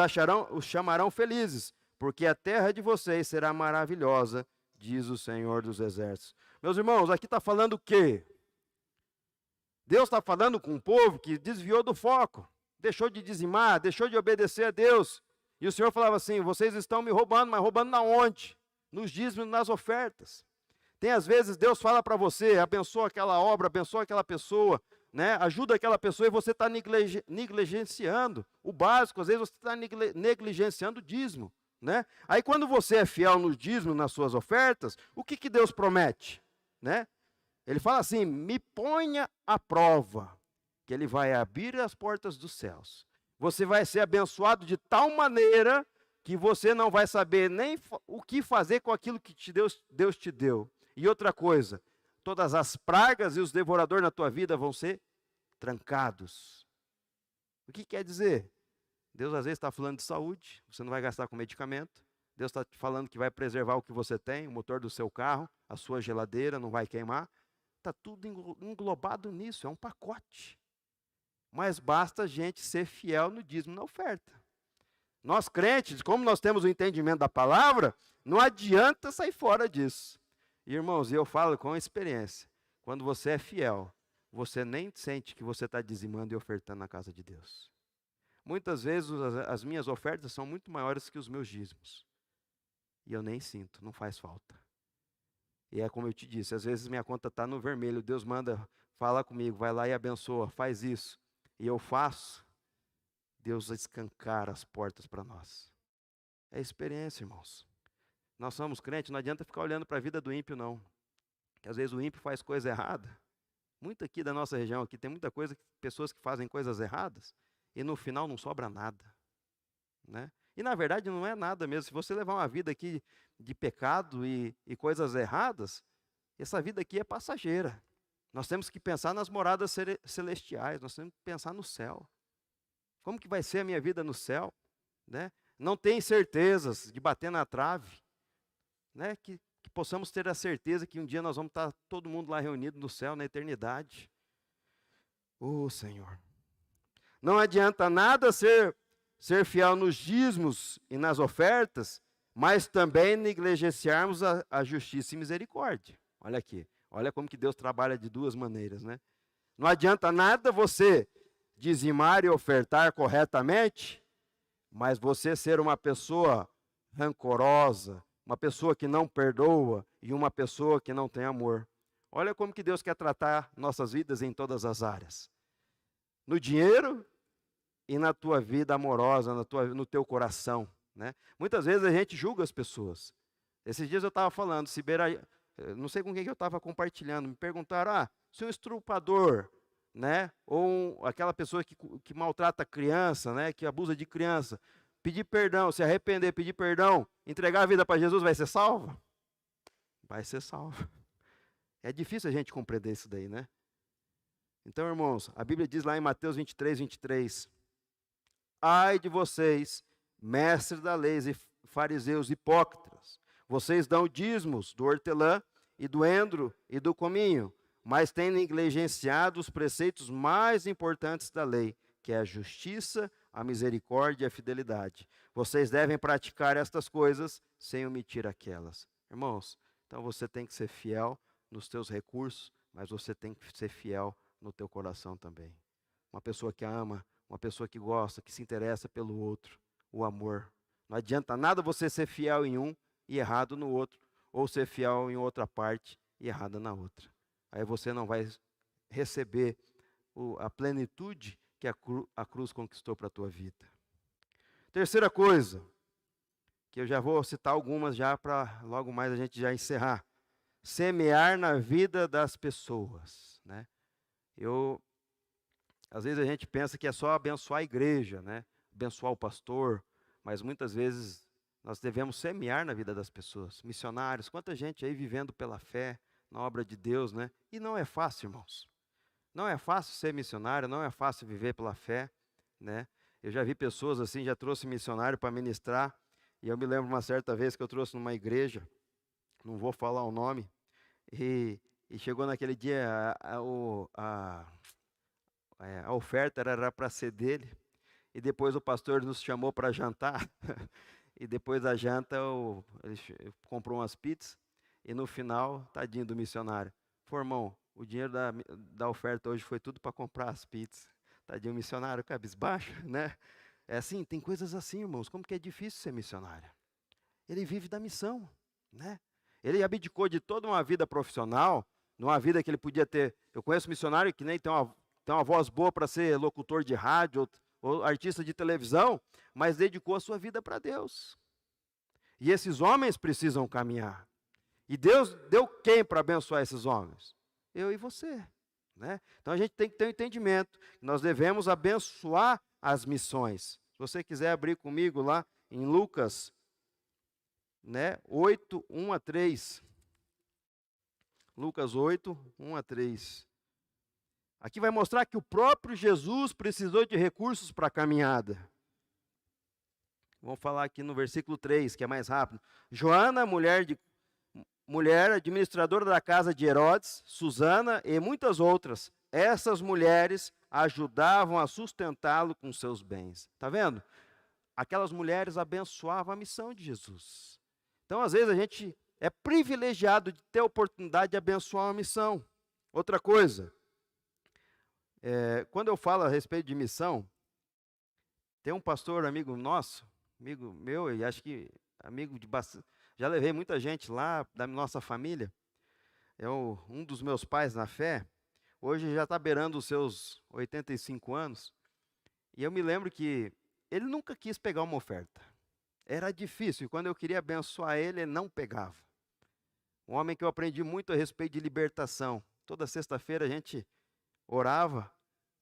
chamarão felizes, porque a terra de vocês será maravilhosa, diz o Senhor dos Exércitos. Meus irmãos, aqui está falando o quê? Deus está falando com um povo que desviou do foco, deixou de dizimar, deixou de obedecer a Deus. E o Senhor falava assim, vocês estão me roubando, mas roubando na onde? Nos dízimos, nas ofertas. Tem às vezes, Deus fala para você, abençoa aquela obra, abençoa aquela pessoa, né? Ajuda aquela pessoa e você está negligenciando o básico, às vezes você está negligenciando o dízimo. Né? Aí quando você é fiel no dízimo, nas suas ofertas, o que Deus promete? Né? Ele fala assim, me ponha à prova, que Ele vai abrir as portas dos céus. Você vai ser abençoado de tal maneira que você não vai saber nem o que fazer com aquilo que Deus te deu. E outra coisa, todas as pragas e os devoradores na tua vida vão ser trancados. O que quer dizer? Deus às vezes está falando de saúde, você não vai gastar com medicamento. Deus está falando que vai preservar o que você tem, o motor do seu carro, a sua geladeira, não vai queimar. Está tudo englobado nisso, é um pacote. Mas basta a gente ser fiel no dízimo e na oferta. Nós crentes, como nós temos o entendimento da palavra, não adianta sair fora disso. E, irmãos, eu falo com experiência, quando você é fiel, você nem sente que você está dizimando e ofertando na casa de Deus. Muitas vezes as minhas ofertas são muito maiores que os meus dízimos. E eu nem sinto, não faz falta. E é como eu te disse, às vezes minha conta está no vermelho, Deus manda falar comigo, vai lá e abençoa, faz isso. E eu faço, Deus escancara as portas para nós. É experiência, irmãos. Nós somos crentes, não adianta ficar olhando para a vida do ímpio, não. Porque às vezes o ímpio faz coisa errada. Muito aqui da nossa região, aqui tem muita coisa, pessoas que fazem coisas erradas, e no final não sobra nada. Né? E na verdade não é nada mesmo. Se você levar uma vida aqui de pecado e coisas erradas, essa vida aqui é passageira. Nós temos que pensar nas moradas celestiais, nós temos que pensar no céu. Como que vai ser a minha vida no céu? Né? Não tem certezas de bater na trave. Né? Que possamos ter a certeza que um dia nós vamos estar todo mundo lá reunido no céu, na eternidade. Senhor. Não adianta nada ser fiel nos dízimos e nas ofertas, mas também negligenciarmos a justiça e misericórdia. Olha aqui, olha como que Deus trabalha de duas maneiras, né? Não adianta nada você dizimar e ofertar corretamente, mas você ser uma pessoa rancorosa, uma pessoa que não perdoa e uma pessoa que não tem amor. Olha como que Deus quer tratar nossas vidas em todas as áreas. No dinheiro e na tua vida amorosa, no teu coração. Né? Muitas vezes a gente julga as pessoas. Esses dias eu estava falando, não sei com quem que eu estava compartilhando, me perguntaram, se um estrupador, né, ou aquela pessoa que maltrata a criança, né, que abusa de criança, pedir perdão, se arrepender, pedir perdão, entregar a vida para Jesus, vai ser salvo? Vai ser salvo. É difícil a gente compreender isso daí, né? Então, irmãos, a Bíblia diz lá em Mateus 23, ai de vocês, mestres da lei e fariseus hipócritas, vocês dão dízimos do hortelã e do endro e do cominho, mas têm negligenciado os preceitos mais importantes da lei, que é a justiça, a misericórdia e a fidelidade. Vocês devem praticar estas coisas sem omitir aquelas. Irmãos, então você tem que ser fiel nos teus recursos, mas você tem que ser fiel no teu coração também. Uma pessoa que ama, uma pessoa que gosta, que se interessa pelo outro, o amor. Não adianta nada você ser fiel em um e errado no outro, ou ser fiel em outra parte e errada na outra. Aí você não vai receber a plenitude que a cruz conquistou para a tua vida. Terceira coisa, que eu já vou citar algumas já para logo mais a gente já encerrar. Semear na vida das pessoas. Né? Às vezes a gente pensa que é só abençoar a igreja, né? Abençoar o pastor, mas muitas vezes Nós devemos semear na vida das pessoas. Missionários, quanta gente aí vivendo pela fé, na obra de Deus, né? E não é fácil, irmãos. Não é fácil ser missionário, não é fácil viver pela fé, né? Eu já vi pessoas assim, já trouxe missionário para ministrar, e eu me lembro uma certa vez que eu trouxe numa igreja, não vou falar o nome, e chegou naquele dia, a oferta era para ser dele, e depois o pastor nos chamou para jantar, e depois da janta ele comprou umas pizzas, e no final, tadinho do missionário, falou, irmão, o dinheiro da oferta hoje foi tudo para comprar as pizzas. Tadinho o missionário, cabisbaixo, né? É assim, tem coisas assim, irmãos, como que é difícil ser missionário. Ele vive da missão, né? Ele abdicou de toda uma vida profissional, numa vida que ele podia ter. Eu conheço missionário que nem tem uma voz boa para ser locutor de rádio ou artista de televisão, mas dedicou a sua vida para Deus. E esses homens precisam caminhar. E Deus deu quem para abençoar esses homens? Eu e você, né? Então a gente tem que ter um entendimento. Nós devemos abençoar as missões. Se você quiser abrir comigo lá em Lucas, né, 8, 1 a 3. Lucas 8, 1 a 3. Aqui vai mostrar que o próprio Jesus precisou de recursos para a caminhada. Vamos falar aqui no versículo 3, que é mais rápido. Joana, mulher administradora da casa de Herodes, Susana e muitas outras. Essas mulheres ajudavam a sustentá-lo com seus bens. Está vendo? Aquelas mulheres abençoavam a missão de Jesus. Então, às vezes, a gente é privilegiado de ter a oportunidade de abençoar uma missão. Outra coisa, quando eu falo a respeito de missão, tem um pastor amigo nosso, amigo meu, e acho que amigo de bastante. Já levei muita gente lá da nossa família. É um dos meus pais na fé. Hoje já está beirando os seus 85 anos. E eu me lembro que ele nunca quis pegar uma oferta. Era difícil. E quando eu queria abençoar ele, ele não pegava. Um homem que eu aprendi muito a respeito de libertação. Toda sexta-feira a gente orava,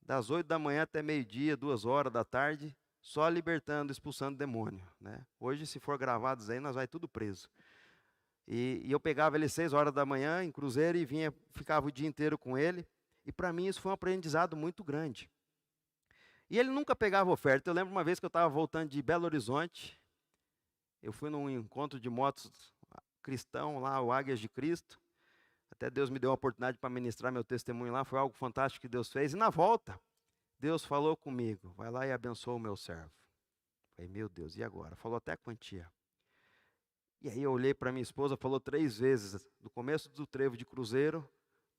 das 8 da manhã até meio-dia, 2 horas da tarde, só libertando, expulsando demônio, né? Hoje, se for gravados aí, nós vai tudo preso. E eu pegava ele 6 horas da manhã em cruzeiro e ficava o dia inteiro com ele. E para mim isso foi um aprendizado muito grande. E ele nunca pegava oferta. Eu lembro uma vez que eu estava voltando de Belo Horizonte. Eu fui num encontro de motos cristão lá, o Águias de Cristo. Até Deus me deu a oportunidade para ministrar meu testemunho lá. Foi algo fantástico que Deus fez. E na volta, Deus falou comigo. Vai lá e abençoa o meu servo. Falei, meu Deus, e agora? Falou até a quantia. E aí eu olhei para minha esposa, falou 3 vezes, do começo do trevo de cruzeiro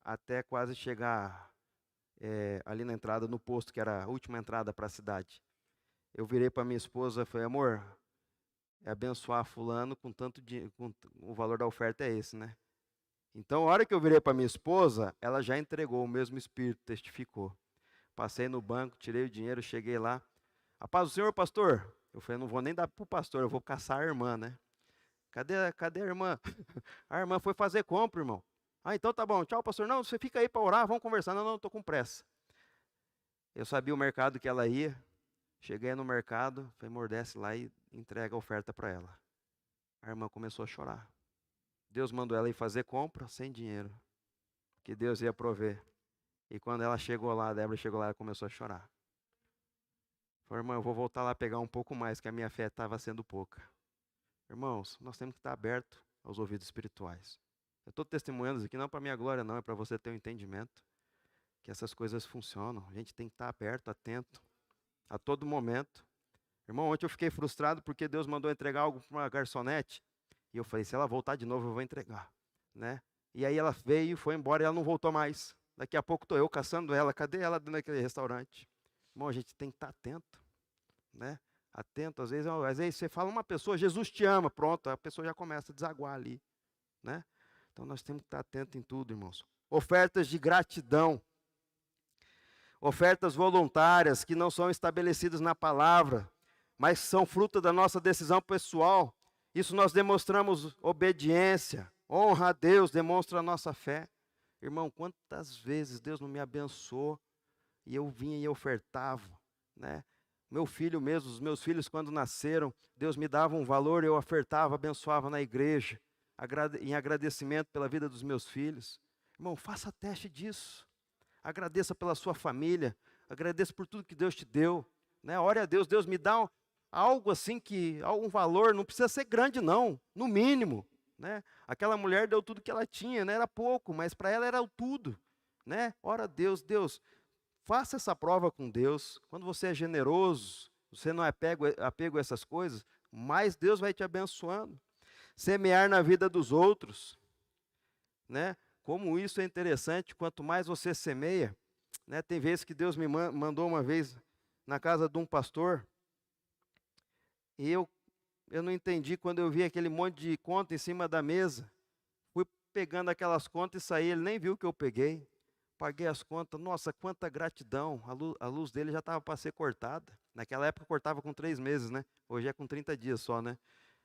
até quase chegar ali na entrada, no posto, que era a última entrada para a cidade. Eu virei para minha esposa e falei, amor, abençoar fulano com o valor da oferta é esse, né? Então, a hora que eu virei para minha esposa, ela já entregou, o mesmo Espírito testificou. Passei no banco, tirei o dinheiro, cheguei lá. A paz do Senhor, pastor? Eu falei, não vou nem dar para o pastor, eu vou caçar a irmã, né? Cadê a irmã? A irmã foi fazer compra, irmão. Ah, então tá bom. Tchau, pastor. Não, você fica aí para orar, vamos conversar. Não, estou com pressa. Eu sabia o mercado que ela ia. Cheguei no mercado, falei, amor, desce lá e entrega a oferta para ela. A irmã começou a chorar. Deus mandou ela ir fazer compra sem dinheiro, que Deus ia prover. E quando ela chegou lá, a Débora chegou lá, ela começou a chorar. Falei, irmã, eu vou voltar lá pegar um pouco mais, que a minha fé estava sendo pouca. Irmãos, nós temos que estar abertos aos ouvidos espirituais. Eu estou testemunhando isso aqui não para minha glória, não, é para você ter um entendimento que essas coisas funcionam. A gente tem que estar aberto, atento, a todo momento. Irmão, ontem eu fiquei frustrado porque Deus mandou entregar algo para uma garçonete. E eu falei, se ela voltar de novo, eu vou entregar, né? E aí ela veio, foi embora e ela não voltou mais. Daqui a pouco estou eu caçando ela. Cadê ela dentro daquele restaurante? Irmão, a gente tem que estar atento, né? Atento, às vezes você fala uma pessoa, Jesus te ama, pronto, a pessoa já começa a desaguar ali, né? Então nós temos que estar atentos em tudo, irmãos. Ofertas de gratidão. Ofertas voluntárias que não são estabelecidas na palavra, mas são fruto da nossa decisão pessoal. Isso nós demonstramos obediência, honra a Deus, demonstra a nossa fé. Irmão, quantas vezes Deus não me abençoou e eu vinha e ofertava, né? Meu filho mesmo, os meus filhos quando nasceram, Deus me dava um valor, eu ofertava, abençoava na igreja, em agradecimento pela vida dos meus filhos. Irmão, faça teste disso. Agradeça pela sua família, agradeça por tudo que Deus te deu, né? Ore a Deus, Deus me dá algo assim algum valor, não precisa ser grande não, no mínimo, né? Aquela mulher deu tudo que ela tinha, né? Era pouco, mas para ela era o tudo, né? Ora a Deus, Deus, faça essa prova com Deus. Quando você é generoso, você não é apego a essas coisas, mais Deus vai te abençoando. Semear na vida dos outros, né? Como isso é interessante, quanto mais você semeia, né? Tem vezes que Deus me mandou uma vez na casa de um pastor, e eu não entendi quando eu vi aquele monte de conta em cima da mesa. Fui pegando aquelas contas e saí, ele nem viu que eu peguei. Paguei as contas, nossa, quanta gratidão. A luz dele já estava para ser cortada. Naquela época cortava com 3 meses, né? Hoje é com 30 dias só, né?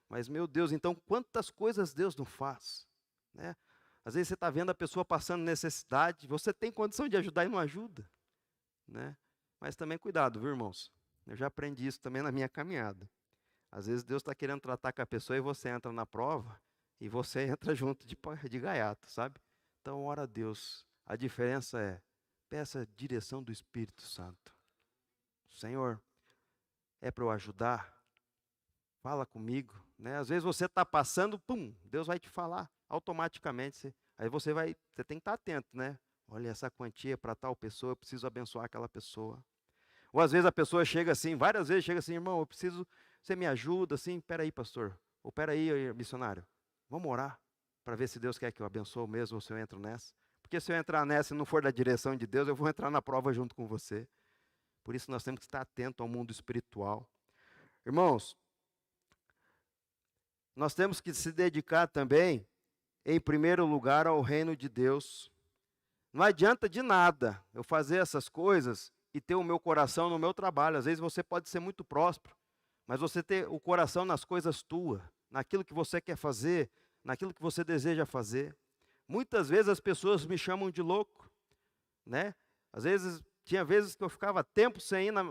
Mas, meu Deus, então quantas coisas Deus não faz, né? Às vezes você está vendo a pessoa passando necessidade, você tem condição de ajudar e não ajuda, né? Mas também cuidado, viu, irmãos? Eu já aprendi isso também na minha caminhada. Às vezes Deus está querendo tratar com a pessoa e você entra na prova e você entra junto de gaiato, sabe? Então, ora a Deus. A diferença é, peça a direção do Espírito Santo. Senhor, é para eu ajudar? Fala comigo, né? Às vezes você está passando, pum, Deus vai te falar automaticamente. Aí você tem que estar atento, né? Olha, essa quantia é para tal pessoa, eu preciso abençoar aquela pessoa. Ou às vezes a pessoa chega assim, várias vezes chega assim, irmão, eu preciso, você me ajuda, assim, peraí, pastor, ou peraí, missionário, vamos orar, para ver se Deus quer que eu abençoe mesmo, ou se eu entro nessa. Porque se eu entrar nessa e não for da direção de Deus, eu vou entrar na prova junto com você. Por isso nós temos que estar atento ao mundo espiritual. Irmãos, nós temos que se dedicar também, em primeiro lugar, ao reino de Deus. Não adianta de nada eu fazer essas coisas e ter o meu coração no meu trabalho. Às vezes você pode ser muito próspero, mas você ter o coração nas coisas tuas, naquilo que você quer fazer, naquilo que você deseja fazer. Muitas vezes as pessoas me chamam de louco, né? Às vezes, tinha vezes que eu ficava tempo sem ir na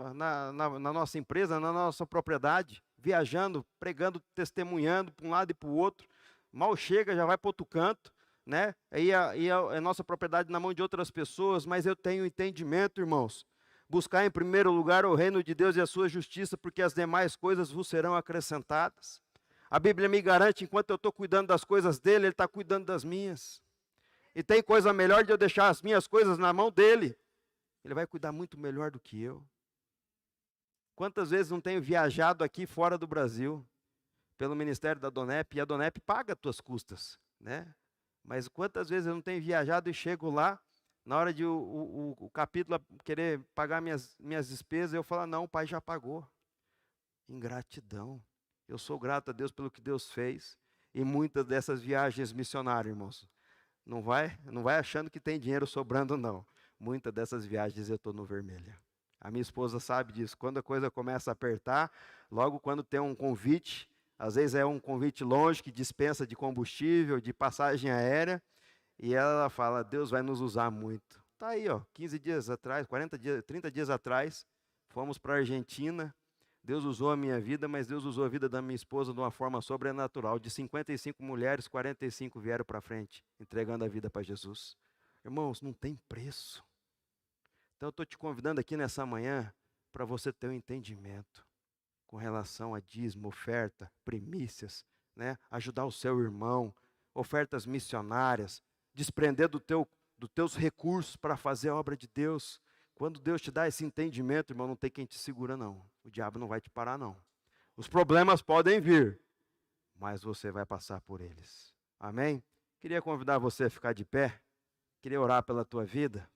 nossa empresa, na nossa propriedade, viajando, pregando, testemunhando para um lado e para o outro. Mal chega, já vai para outro canto, né? Aí a nossa propriedade na mão de outras pessoas, mas eu tenho entendimento, irmãos. Buscar em primeiro lugar o reino de Deus e a sua justiça, porque as demais coisas vos serão acrescentadas. A Bíblia me garante, enquanto eu estou cuidando das coisas dele, ele está cuidando das minhas. E tem coisa melhor de eu deixar as minhas coisas na mão dele. Ele vai cuidar muito melhor do que eu. Quantas vezes não tenho viajado aqui fora do Brasil, pelo ministério da Donep, e a Donep paga as tuas custas, né? Mas quantas vezes eu não tenho viajado e chego lá, na hora de o capítulo querer pagar minhas despesas, eu falo, não, o pai já pagou. Ingratidão. Eu sou grato a Deus pelo que Deus fez. E muitas dessas viagens missionárias, irmãos, não vai achando que tem dinheiro sobrando, não. Muitas dessas viagens eu estou no vermelho. A minha esposa sabe disso. Quando a coisa começa a apertar, logo quando tem um convite, às vezes é um convite longe, que dispensa de combustível, de passagem aérea, e ela fala, Deus vai nos usar muito. Está aí, ó, 15 dias atrás, 40 dias, 30 dias atrás, fomos para a Argentina. Deus usou a minha vida, mas Deus usou a vida da minha esposa de uma forma sobrenatural. De 55 mulheres, 45 vieram para frente, entregando a vida para Jesus. Irmãos, não tem preço. Então eu estou te convidando aqui nessa manhã para você ter um entendimento com relação a dízimo, oferta, primícias, né? Ajudar o seu irmão, ofertas missionárias, desprender dos teus recursos para fazer a obra de Deus. Quando Deus te dá esse entendimento, irmão, não tem quem te segura, não. O diabo não vai te parar, não. Os problemas podem vir, mas você vai passar por eles. Amém? Queria convidar você a ficar de pé. Queria orar pela tua vida.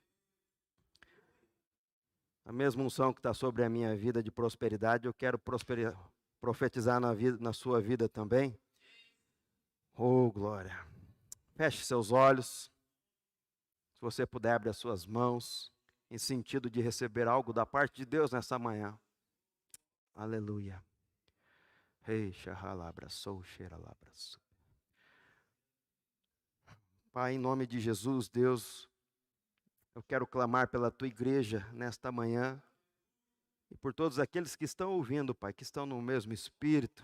A mesma unção que está sobre a minha vida de prosperidade, eu quero profetizar na sua vida também. Oh, glória. Feche seus olhos. Se você puder, abre as suas mãos, em sentido de receber algo da parte de Deus nessa manhã. Aleluia. Pai, em nome de Jesus, Deus, eu quero clamar pela tua igreja nesta manhã. e por todos aqueles que estão ouvindo, Pai, que estão no mesmo espírito,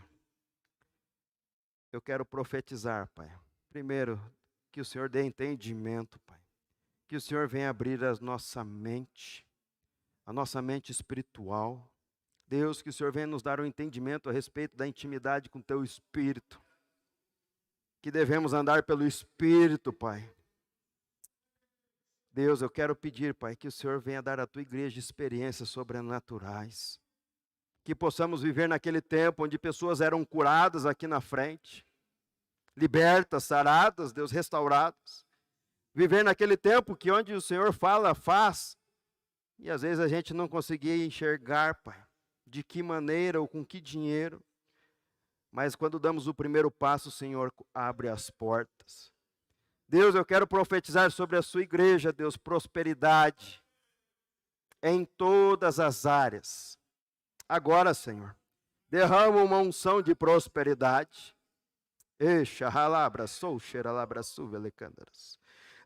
eu quero profetizar, Pai. Primeiro, que o Senhor dê entendimento, Pai. Que o Senhor venha abrir a nossa mente espiritual. Deus, que o Senhor venha nos dar um entendimento a respeito da intimidade com o Teu Espírito. Que devemos andar pelo Espírito, Pai. Deus, eu quero pedir, Pai, que o Senhor venha dar à Tua igreja experiências sobrenaturais. Que possamos viver naquele tempo onde pessoas eram curadas aqui na frente, libertas, saradas, Deus, restauradas. Viver naquele tempo que onde o Senhor fala, faz. E às vezes a gente não conseguia enxergar, Pai, de que maneira ou com que dinheiro. Mas quando damos o primeiro passo, o Senhor abre as portas. Deus, eu quero profetizar sobre a sua igreja, Deus, prosperidade em todas as áreas. Agora, Senhor, derrama uma unção de prosperidade.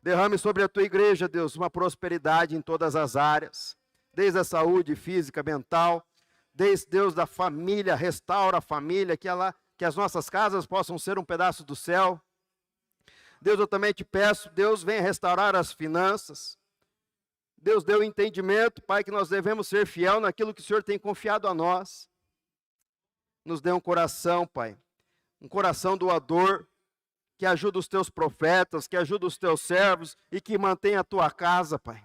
Derrame sobre a tua igreja, Deus, uma prosperidade em todas as áreas, desde a saúde física, mental, desde Deus da família, restaura a família, que as nossas casas possam ser um pedaço do céu. Deus, eu também te peço, Deus, venha restaurar as finanças. Deus, dê o entendimento, Pai, que nós devemos ser fiel naquilo que o Senhor tem confiado a nós. Nos dê um coração, Pai, um coração doador, que ajuda os teus profetas, que ajuda os teus servos e que mantenha a tua casa, Pai.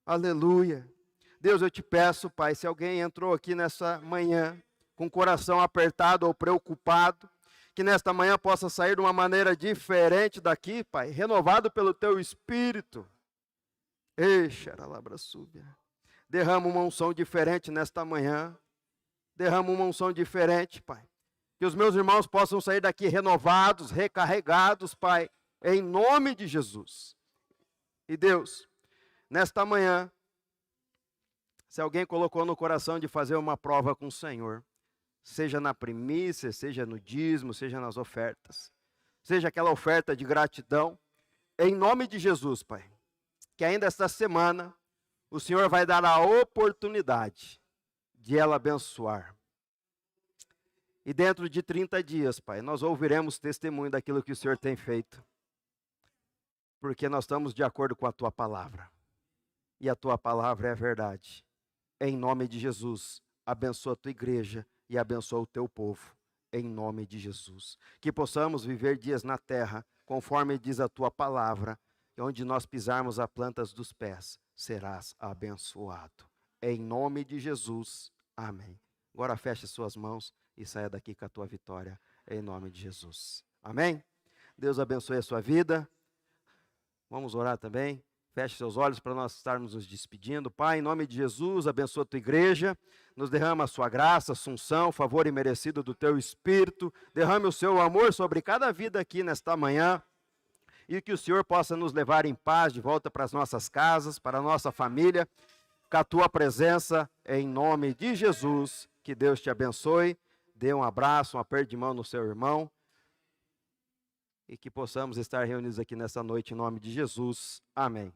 Aleluia. Deus, eu te peço, Pai, se alguém entrou aqui nessa manhã com o coração apertado ou preocupado, que nesta manhã possa sair de uma maneira diferente daqui, Pai, renovado pelo teu Espírito. Derrama uma unção diferente nesta manhã. Derrama uma unção diferente, Pai. Que os meus irmãos possam sair daqui renovados, recarregados, Pai, em nome de Jesus. E Deus, nesta manhã, se alguém colocou no coração de fazer uma prova com o Senhor, seja na primícia, seja no dízimo, seja nas ofertas, seja aquela oferta de gratidão, em nome de Jesus, Pai, que ainda esta semana o Senhor vai dar a oportunidade de ela abençoar. E dentro de 30 dias, Pai, nós ouviremos testemunho daquilo que o Senhor tem feito, porque nós estamos de acordo com a Tua palavra, e a Tua palavra é a verdade. Em nome de Jesus, abençoa a Tua igreja e abençoa o Teu povo, em nome de Jesus. Que possamos viver dias na terra, conforme diz a Tua palavra, e onde nós pisarmos as plantas dos pés, serás abençoado. Em nome de Jesus, amém. Agora feche suas mãos e saia daqui com a tua vitória, em nome de Jesus. Amém? Deus abençoe a sua vida. Vamos orar também. Feche seus olhos para nós estarmos nos despedindo. Pai, em nome de Jesus, abençoa a tua igreja. Nos derrama a sua graça, assunção, favor imerecido do teu Espírito. Derrame o seu amor sobre cada vida aqui nesta manhã. E que o Senhor possa nos levar em paz de volta para as nossas casas, para a nossa família, com a tua presença, em nome de Jesus. Que Deus te abençoe. Dê um abraço, um aperto de mão no seu irmão. E que possamos estar reunidos aqui nessa noite em nome de Jesus. Amém.